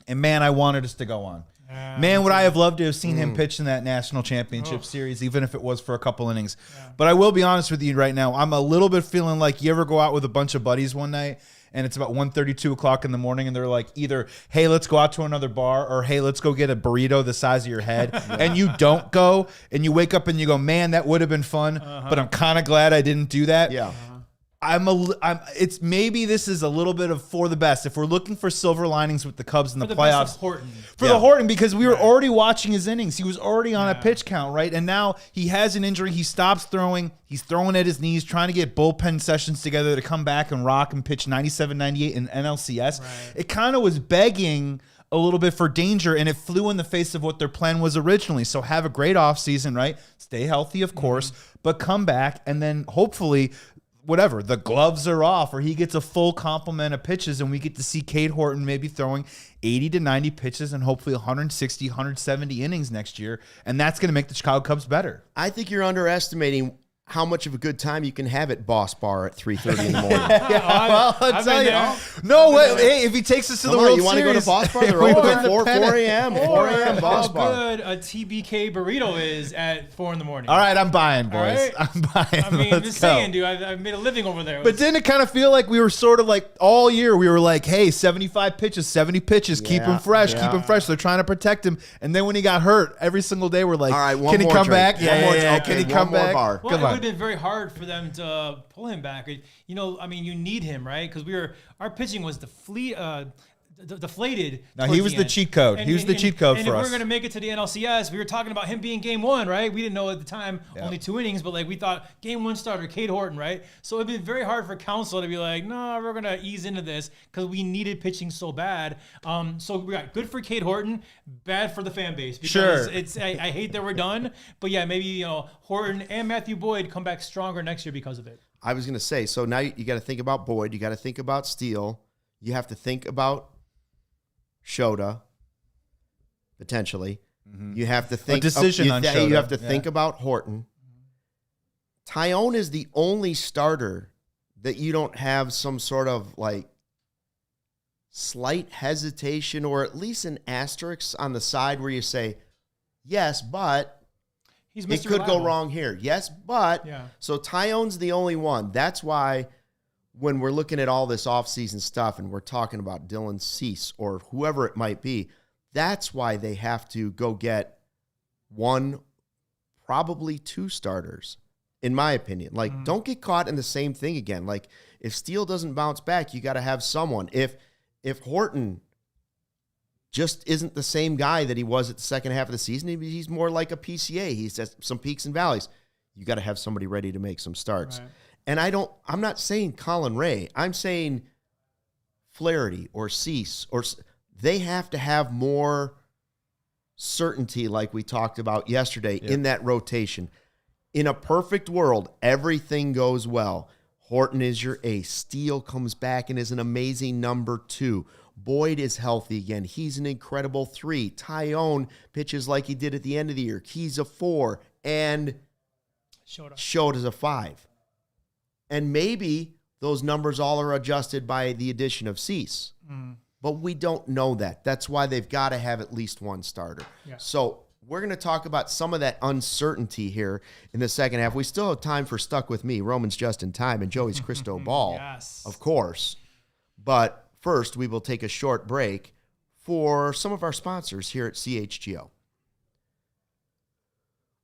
And man, I wanted us to go on. Man, would I have loved to have seen him pitch in that national championship series, even if it was for a couple innings. Yeah. But I will be honest with you right now. I'm a little bit feeling like you ever go out with a bunch of buddies one night and it's about 1:32 o'clock in the morning and they're like either, hey, let's go out to another bar, or hey, let's go get a burrito the size of your head. And you don't go and you wake up and you go, man, that would have been fun, but I'm kind of glad I didn't do that. Yeah. It's maybe this is a little bit of for the best. If we're looking for silver linings with the Cubs in the playoffs, the Horton, because we were already watching his innings. He was already on a pitch count, right? And now he has an injury. He stops throwing. He's throwing at his knees, trying to get bullpen sessions together to come back and rock and pitch 97, 98 in NLCS. Right. It kind of was begging a little bit for danger, and it flew in the face of what their plan was originally. So have a great offseason, right? Stay healthy, of course, but come back and then hopefully – whatever, the gloves are off, or he gets a full complement of pitches, and we get to see Cade Horton maybe throwing 80 to 90 pitches and hopefully 160, 170 innings next year, and that's going to make the Chicago Cubs better. I think you're underestimating how much of a good time you can have at Boss Bar at 3:30 in the morning. I'll tell you. No way. Hey, if he takes us to the World Series. You want to go to Boss Bar? They're open at 4 a.m. 4 a.m. Boss Bar. How good a TBK burrito is at 4 in the morning. All right, I'm buying, boys. Right? I'm buying. I mean, I'm just saying, dude, I've made a living over there. But didn't it kind of feel like we were sort of like all year, we were like, hey, 75 pitches, 70 pitches, keep him fresh, keep him fresh. They're trying to protect him. And then when he got hurt, every single day we're like, all right, can he come back? Yeah. Can he come back? Well, it would have been very hard for them to pull him back. You need him, right? Because our pitching was deflated. No, he was the cheat code. He was the cheat code for us. And if we were going to make it to the NLCS, we were talking about him being game one, right? We didn't know at the time, only 2 innings, but we thought game one starter, Cade Horton, right? So it'd been very hard for Counsell to be like, no, we're going to ease into this because we needed pitching so bad. So we got good for Cade Horton, bad for the fan base. Because I hate that we're done. But yeah, maybe, Horton and Matthew Boyd come back stronger next year because of it. I was going to say, so now you got to think about Boyd. You got to think about Steele. You have to think about Shota, potentially. Mm-hmm. You have to think on Shota. You have to think about Horton. Tyone is the only starter that you don't have some sort of slight hesitation or at least an asterisk on the side where you say, yes, but it could go wrong here. Yes, but. Yeah. So Tyone's the only one. That's why when we're looking at all this offseason stuff and we're talking about Dylan Cease or whoever it might be, that's why they have to go get one, probably 2 starters, in my opinion. Don't get caught in the same thing again. If Steele doesn't bounce back, you got to have someone. If Horton just isn't the same guy that he was at the second half of the season, he's more like a PCA. He's has some peaks and valleys. You got to have somebody ready to make some starts. Right. And I'm not saying Colin Ray. I'm saying Flaherty or Cease, or they have to have more certainty like we talked about yesterday in that rotation. In a perfect world, everything goes well. Horton is your ace. Steele comes back and is an amazing number 2. Boyd is healthy again. He's an incredible 3. Tyone pitches like he did at the end of the year. He's a 4. And Shota's a 5. And maybe those numbers all are adjusted by the addition of Cease. But we don't know that. That's why they've got to have at least one starter. Yeah. So we're going to talk about some of that uncertainty here in the second half. We still have time for Stuck With Me, Roman's Just in Time, and Joey's Crystal Ball, of course. But first, we will take a short break for some of our sponsors here at CHGO.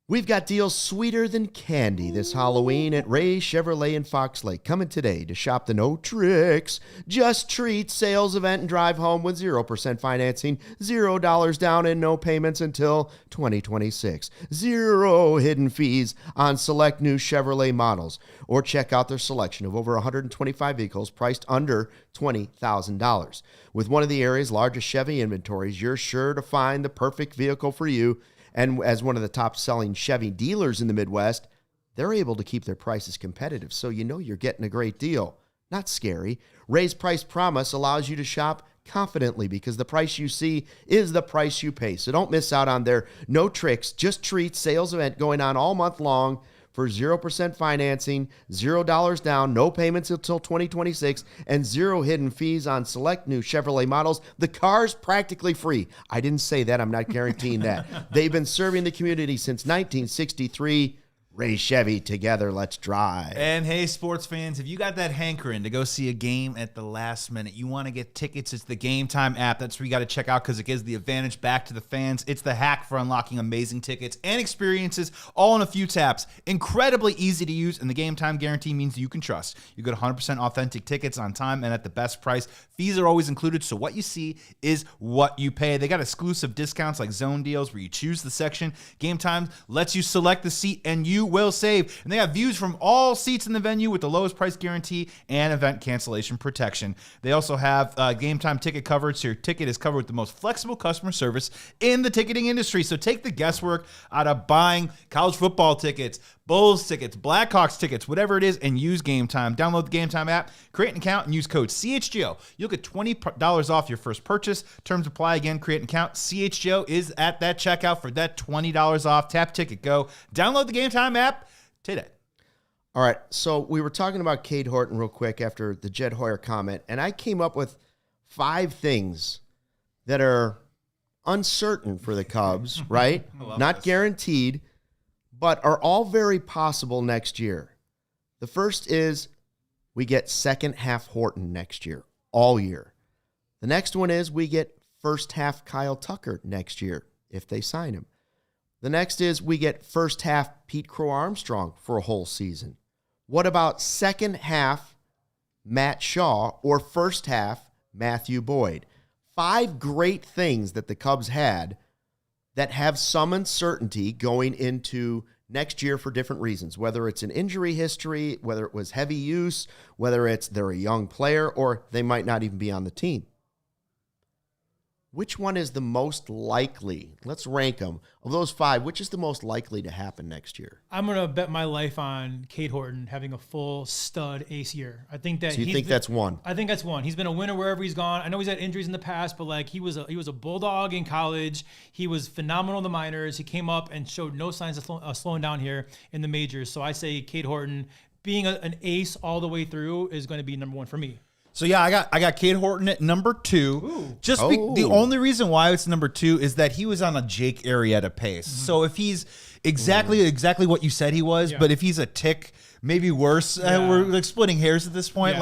We've got deals sweeter than candy this Halloween at Ray Chevrolet in Fox Lake. Coming today to shop the No Tricks, Just Treats sales event and drive home with 0% financing, $0 down and no payments until 2026. 0 hidden fees on select new Chevrolet models. Or check out their selection of over 125 vehicles priced under $20,000. With one of the area's largest Chevy inventories, you're sure to find the perfect vehicle for you. And as one of the top-selling Chevy dealers in the Midwest, they're able to keep their prices competitive, so you know you're getting a great deal. Not scary. Ray's Price Promise allows you to shop confidently because the price you see is the price you pay. So don't miss out on their No Tricks, Just Treats sales event going on all month long for 0% financing, $0 down, no payments until 2026, and 0 hidden fees on select new Chevrolet models. The car's practically free. I didn't say that. I'm not guaranteeing that. They've been serving the community since 1963. Ray Chevy, together, let's drive. And hey, sports fans, if you got that hankering to go see a game at the last minute, you want to get tickets, it's the Game Time app. That's what you got to check out because it gives the advantage back to the fans. It's the hack for unlocking amazing tickets and experiences all in a few taps. Incredibly easy to use, and the Game Time guarantee means you can trust. You get 100% authentic tickets on time and at the best price. Fees are always included, so what you see is what you pay. They got exclusive discounts like zone deals where you choose the section. Game Time lets you select the seat, and you will save. And they have views from all seats in the venue with the lowest price guarantee and event cancellation protection. They also have Game Time ticket coverage, so your ticket is covered with the most flexible customer service in the ticketing industry. So take the guesswork out of buying college football tickets, Bulls tickets, Blackhawks tickets, whatever it is, and use Game Time. Download the Game Time app, create an account, and use code CHGO. You'll get $20 off your first purchase. Terms apply. Again, create an account. CHGO is at that checkout for that $20 off. Tap ticket, go. Download the Game Time app today. All right, so we were talking about Cade Horton real quick after the Jed Hoyer comment, and I came up with 5 things that are uncertain for the Cubs, right? Not guaranteed, but are all very possible next year. The first is we get second half Horton next year, all year. The next one is we get first half Kyle Tucker next year, if they sign him. The next is we get first half Pete Crow Armstrong for a whole season. What about second half Matt Shaw or first half Matthew Boyd? 5 great things that the Cubs had that have some uncertainty going into next year for different reasons, whether it's an injury history, whether it was heavy use, whether it's they're a young player, or they might not even be on the team. Which one is the most likely? Let's rank them. Of those 5, which is the most likely to happen next year? I'm going to bet my life on Cade Horton having a full stud ace year. I think that. So you think that's one? I think that's one. He's been a winner wherever he's gone. I know he's had injuries in the past, but like he was a bulldog in college. He was phenomenal in the minors. He came up and showed no signs of slowing down here in the majors. So I say Cade Horton being an ace all the way through is going to be number 1 for me. So yeah, I got Cade Horton at number 2. Ooh. The only reason why it's number 2 is that he was on a Jake Arrieta pace. Mm-hmm. So if he's exactly what you said he was, but if he's a tick, maybe worse, we're like splitting hairs at this point.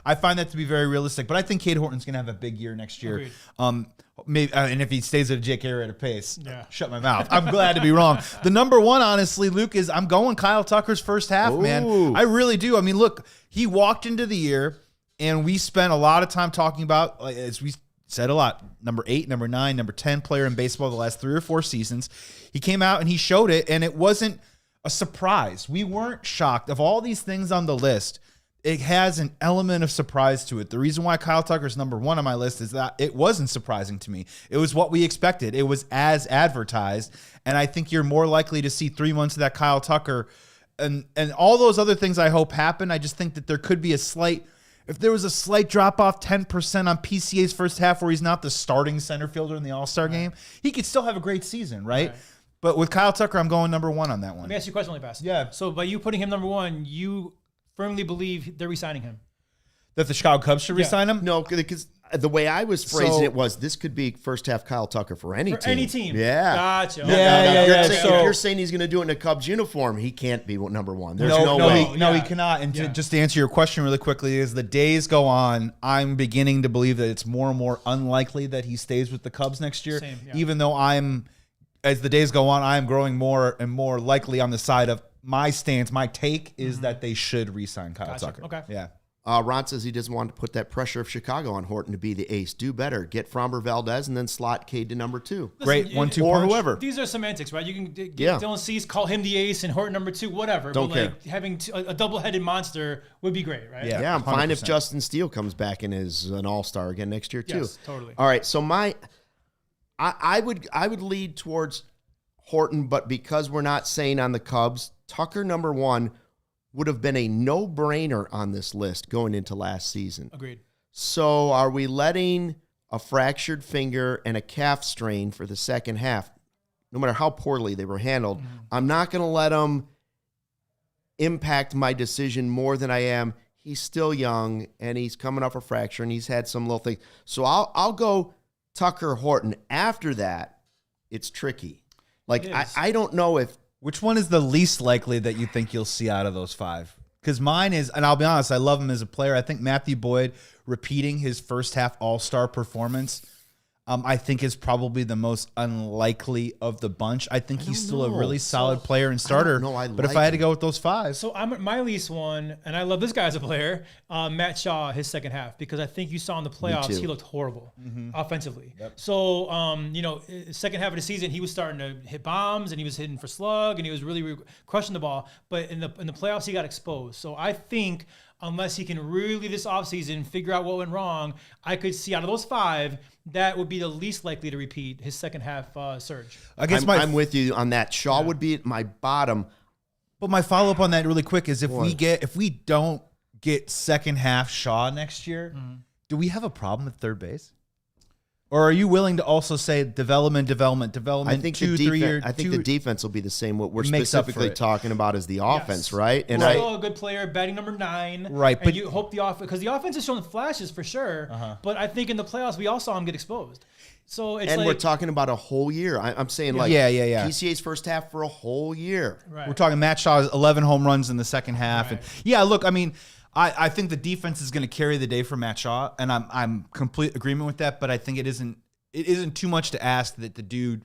I find that to be very realistic. But I think Cade Horton's gonna have a big year next year. Agreed. Maybe, and if he stays at a Jake Arrieta pace, shut my mouth. I'm glad to be wrong. The number 1, honestly, Luke, is I'm going Kyle Tucker's first half, man. I really do. I mean, look, he walked into the year. And we spent a lot of time talking about, as we said a lot, number 8, number 9, number 10 player in baseball the last 3 or 4 seasons. He came out and he showed it, and it wasn't a surprise. We weren't shocked. Of all these things on the list, it has an element of surprise to it. The reason why Kyle Tucker's number 1 on my list is that it wasn't surprising to me. It was what we expected. It was as advertised, and I think you're more likely to see 3 months of that Kyle Tucker. And all those other things I hope happen. I just think that there could be if there was a slight drop-off, 10% on PCA's first half where he's not the starting center fielder in the All-Star game, he could still have a great season, right? But with Kyle Tucker, I'm going number 1 on that one. Let me ask you a question really fast. Yeah. So by you putting him number 1, you firmly believe they're re-signing him? That the Chicago Cubs should re-sign him? No, because The way I was phrasing it was, this could be first half Kyle Tucker for any team. Yeah. Gotcha. Yeah. If you're saying he's going to do it in a Cubs uniform, he can't be number one. There's no way. He cannot. And just to answer your question really quickly, as the days go on, I'm beginning to believe that it's more and more unlikely that he stays with the Cubs next year. Same, yeah. Even though as the days go on, I am growing more and more likely on the side of my stance. My take is that they should re-sign Kyle Tucker. Okay. Yeah. Ron says he doesn't want to put that pressure of Chicago on Horton to be the ace. Do better. Get Framber Valdez and then slot Cade to number 2. Great 1-2 or punch. whoever. These are semantics, right? You can get Dylan Cease, call him the ace, and Horton number 2, whatever. Don't but care. like having a double-headed monster would be great, right? Yeah. I'm fine if 100%. Justin Steele comes back and is an all-star again next year too. Yes, totally. All right, so I would lead towards Horton, but because we're not saying on the Cubs, Tucker number 1 would have been a no-brainer on this list going into last season. Agreed. So are we letting a fractured finger and a calf strain for the second half, no matter how poorly they were handled, I'm not going to let them impact my decision more than I am. He's still young, and he's coming off a fracture, and he's had some little things. So I'll go Tucker Horton. After that, it's tricky. Like, I don't know if... Which one is the least likely that you think you'll see out of those 5? Because mine is, and I'll be honest, I love him as a player. I think Matthew Boyd repeating his first half all-star performance, I think is probably the most unlikely of the bunch. I think he's still a really solid player and starter. But if I had to go with those 5. So I'm my least one, and I love this guy as a player, Matt Shaw, his second half, because I think you saw in the playoffs he looked horrible offensively. So, second half of the season, he was starting to hit bombs, and he was hitting for slug, and he was really crushing the ball. But in the playoffs, he got exposed. So I think unless he can really this offseason figure out what went wrong, I could see out of those 5, that would be the least likely to repeat his second half surge. I'm with you on that. Shaw would be at my bottom. But my follow-up on that really quick is if we don't get second half Shaw next year, do we have a problem at third base? Or are you willing to also say development? I think 2, 3 years? I think the defense will be the same. What we're Makes up for specifically it. talking about is the offense, right? And still a good player, batting number 9. Right, but you hope the offense, because the offense has shown flashes for sure. But I think in the playoffs we all saw him get exposed. So it's we're talking about a whole year. I'm saying PCA's first half for a whole year. Right. We're talking Matt Shaw's 11 home runs in the second half. Right. And look, I mean, I think the defense is going to carry the day for Matt Shaw, and I'm complete agreement with that. But I think it isn't too much to ask that the dude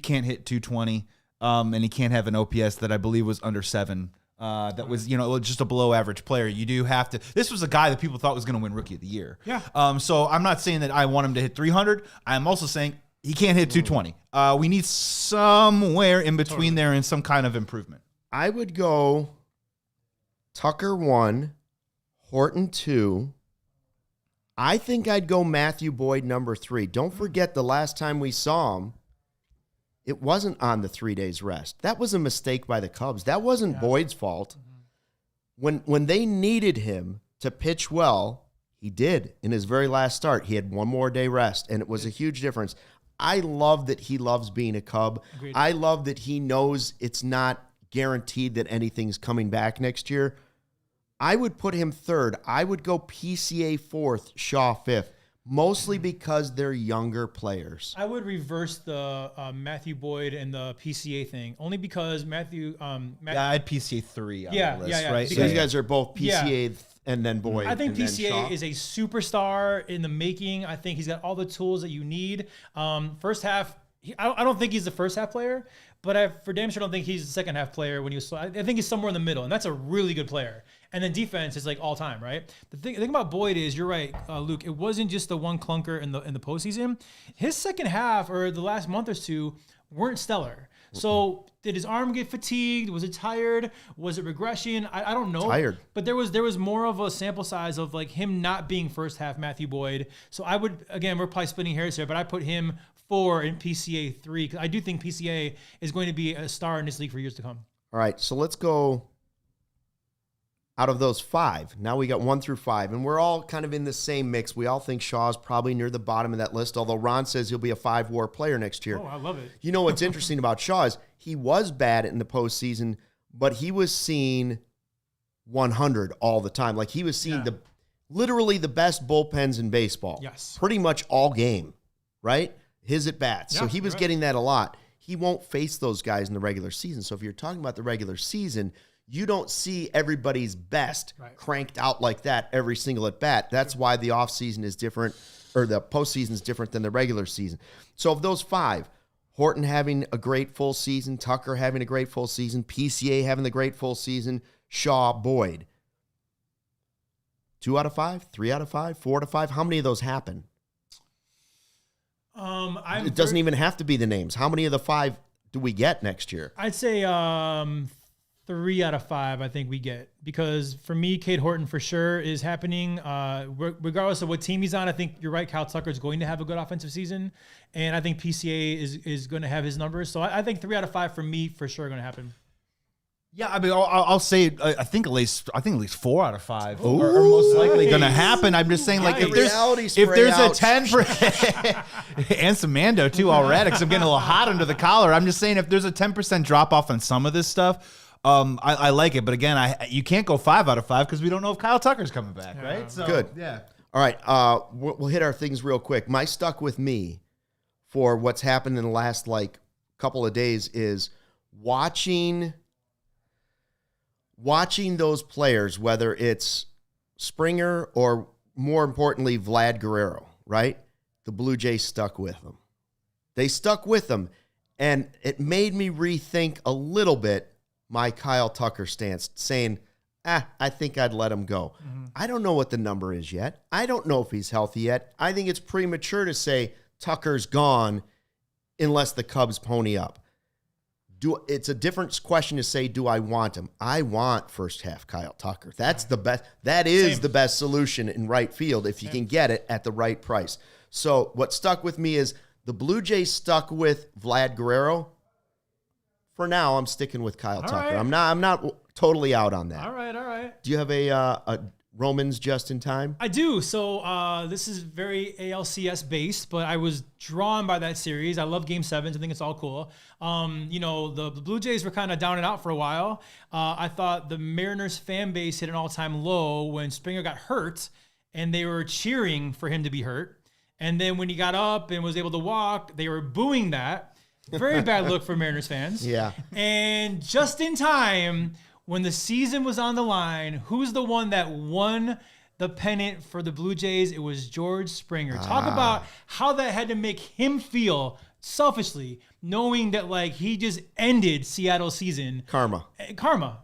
can't hit 220, and he can't have an OPS that I believe was under 7. That was just a below average player. You do have to. This was a guy that people thought was going to win Rookie of the Year. Yeah. So I'm not saying that I want him to hit 300. I'm also saying he can't hit 220. We need somewhere in between there and some kind of improvement. I would go Tucker 1, Horton 2. I think I'd go Matthew Boyd number 3. Don't forget the last time we saw him, it wasn't on the 3 days rest. That was a mistake by the Cubs. That wasn't Boyd's fault. When they needed him to pitch well, he did. In his very last start, he had one more day rest, and it was a huge difference. I love that he loves being a Cub. Agreed. I love that he knows it's not guaranteed that anything's coming back next year. I would put him 3rd. I would go PCA 4th, Shaw 5th, mostly because they're younger players. I would reverse the Matthew Boyd and the PCA thing, only because I had PCA 3 on the list, right? So you guys are both PCA and then Boyd. I think and then PCA Shaw. is a superstar in the making. I think he's got all the tools that you need. First half, I don't think he's the first half player, but I for damn sure don't think he's the second half player when he was. I think he's somewhere in the middle, and that's a really good player. And then defense is like all time, right? The thing about Boyd is, you're right, Luke. It wasn't just the one clunker in the postseason. His second half or the last month or 2 weren't stellar. So did his arm get fatigued? Was it tired? Was it regression? I don't know. Tired. But there was more of a sample size of like him not being first half Matthew Boyd. So I would, again, we're probably splitting hairs here, but I put him 4 in PCA 3 because I do think PCA is going to be a star in this league for years to come. All right, so let's go out of those 5. Now we got 1 through 5, and we're all kind of in the same mix. We all think Shaw's probably near the bottom of that list, although Ron says he'll be a 5-WAR player next year. Oh, I love it. You know what's interesting about Shaw is he was bad in the postseason, but he was seeing 100 all the time. Like he was seeing literally the best bullpens in baseball. Yes. Pretty much all game, right? His at-bats. Yeah, so he was right. getting that a lot. He won't face those guys in the regular season. So if you're talking about the regular season, you don't see everybody's best cranked out like that every single at-bat. That's why the offseason is different, or the postseason is different than the regular season. So of those 5, Horton having a great full season, Tucker having a great full season, PCA having the great full season, Shaw, Boyd. 2 out of 5, 3 out of 5, 4 out of 5. How many of those happen? It doesn't even have to be the names. How many of the 5 do we get next year? I'd say 3 out of 5 I think we get, because for me, Cade Horton for sure is happening. Regardless of what team he's on, I think you're right. Kyle Tucker is going to have a good offensive season, and I think PCA is going to have his numbers. So I think 3 out of 5 for me for sure going to happen. Yeah, I mean, I'll say I think at least 4 out of 5 are most likely going to happen. I'm just saying, like, if there's a 10 for and some Mando too already, because I'm getting a little hot under the collar. I'm just saying, if there's a 10% drop off on some of this stuff, I like it. But again, you can't go 5 out of 5 because we don't know if Kyle Tucker's coming back, right? So, good. Yeah. All right, we'll hit our things real quick. My stuck with me for what's happened in the last couple of days is watching those players, whether it's Springer or more importantly, Vlad Guerrero, right? The Blue Jays stuck with them. They stuck with them, and it made me rethink a little bit my Kyle Tucker stance, saying, I think I'd let him go. Mm-hmm. I don't know what the number is yet. I don't know if he's healthy yet. I think it's premature to say Tucker's gone unless the Cubs pony up. It's a different question to say, do I want him? I want first half Kyle Tucker. That's the best. That is the best solution in right field if you can get it at the right price. So what stuck with me is the Blue Jays stuck with Vlad Guerrero. For now, I'm sticking with Kyle Tucker. Right. I'm not totally out on that. All right. Do you have a Romans just in time? I do. So this is very ALCS based, but I was drawn by that series. I love Game 7s. I think it's all cool. The Blue Jays were kind of down and out for a while. I thought the Mariners fan base hit an all-time low when Springer got hurt, and they were cheering for him to be hurt. And then when he got up and was able to walk, they were booing that. Very bad look for Mariners fans. Yeah. And just in time, when the season was on the line, who's the one that won the pennant for the Blue Jays? It was George Springer. Talk about how that had to make him feel selfishly, knowing that he just ended Seattle's season. Karma,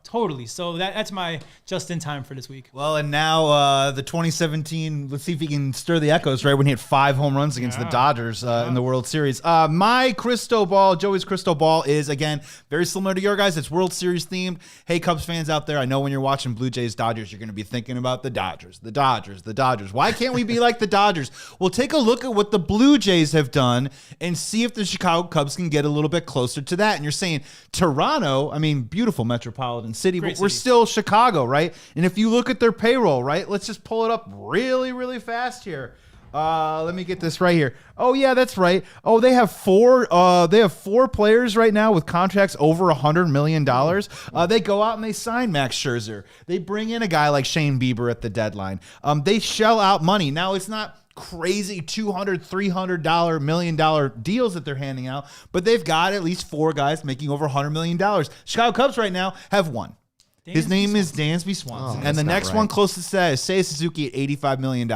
totally. So that's my just in time for this week. Well, and now the 2017, let's see if he can stir the echoes, right, when he hit 5 home runs against the Dodgers in the World Series. My crystal ball, Joey's crystal ball, is, again, very similar to your guys. It's World Series themed. Hey, Cubs fans out there, I know when you're watching Blue Jays Dodgers, you're going to be thinking about the Dodgers. Why can't we be like the Dodgers? Well, take a look at what the Blue Jays have done and see if the Chicago Cubs can get a little bit closer to that. And you're saying Toronto, I mean, beautiful metropolitan city, but we're still Chicago, right? And if you look at their payroll, right, let's just pull it up really, really fast here. Let me get this right here. Oh yeah, that's right. Oh, they have 4 players right now with contracts over $100 million. They go out and they sign Max Scherzer. They bring in a guy like Shane Bieber at the deadline. They shell out money. Now it's not crazy $200, $300 million deals that they're handing out, but they've got at least 4 guys making over $100 million. Chicago Cubs right now have 1. His name is Dansby Swanson, and the next one closest to that is Seiya Suzuki at $85 million.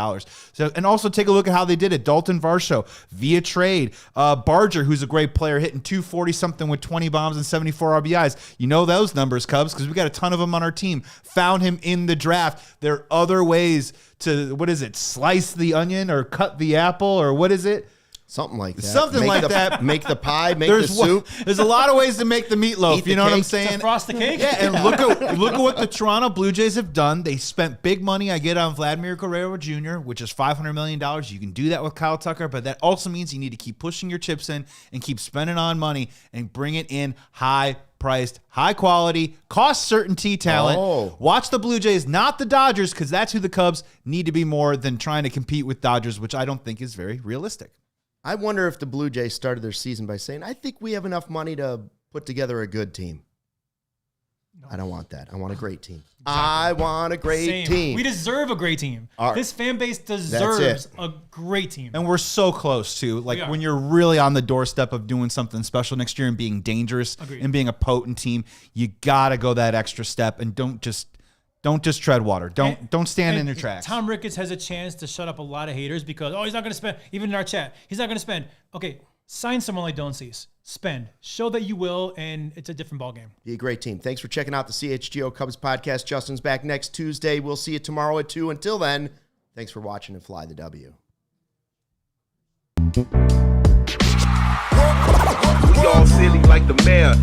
So, and also take a look at how they did it. Dalton Varsho via trade. Barger, who's a great player, hitting 240-something with 20 bombs and 74 RBIs. You know those numbers, Cubs, because we got a ton of them on our team. Found him in the draft. There are other ways to, slice the onion or cut the apple, or what is it? Something like that. That. Make the pie, make the soup. There's a lot of ways to make the meatloaf. You know what I'm saying? To frost the cake. Yeah, and look at what the Toronto Blue Jays have done. They spent big money. I get on Vladimir Guerrero Jr., which is $500 million. You can do that with Kyle Tucker, but that also means you need to keep pushing your chips in and keep spending on money and bring it in high-priced, high-quality, cost certainty talent. Watch the Blue Jays, not the Dodgers, because that's who the Cubs need to be more than trying to compete with Dodgers, which I don't think is very realistic. I wonder if the Blue Jays started their season by saying, I think we have enough money to put together a good team. I don't want that. I want a great team. Exactly. I want a great team. We deserve a great team. This fan base deserves a great team. And we're so close to, like, when you're really on the doorstep of doing something special next year and being dangerous and being a potent team, you got to go that extra step and don't just tread water. Don't stand in your tracks. Tom Ricketts has a chance to shut up a lot of haters because, he's not going to spend, even in our chat, he's not going to spend. Okay, sign someone like Don't Cease. Spend. Show that you will, and it's a different ballgame. Be a great team. Thanks for checking out the CHGO Cubs podcast. Justin's back next Tuesday. We'll see you tomorrow at 2. Until then, thanks for watching and fly the W. We all silly like the mayor.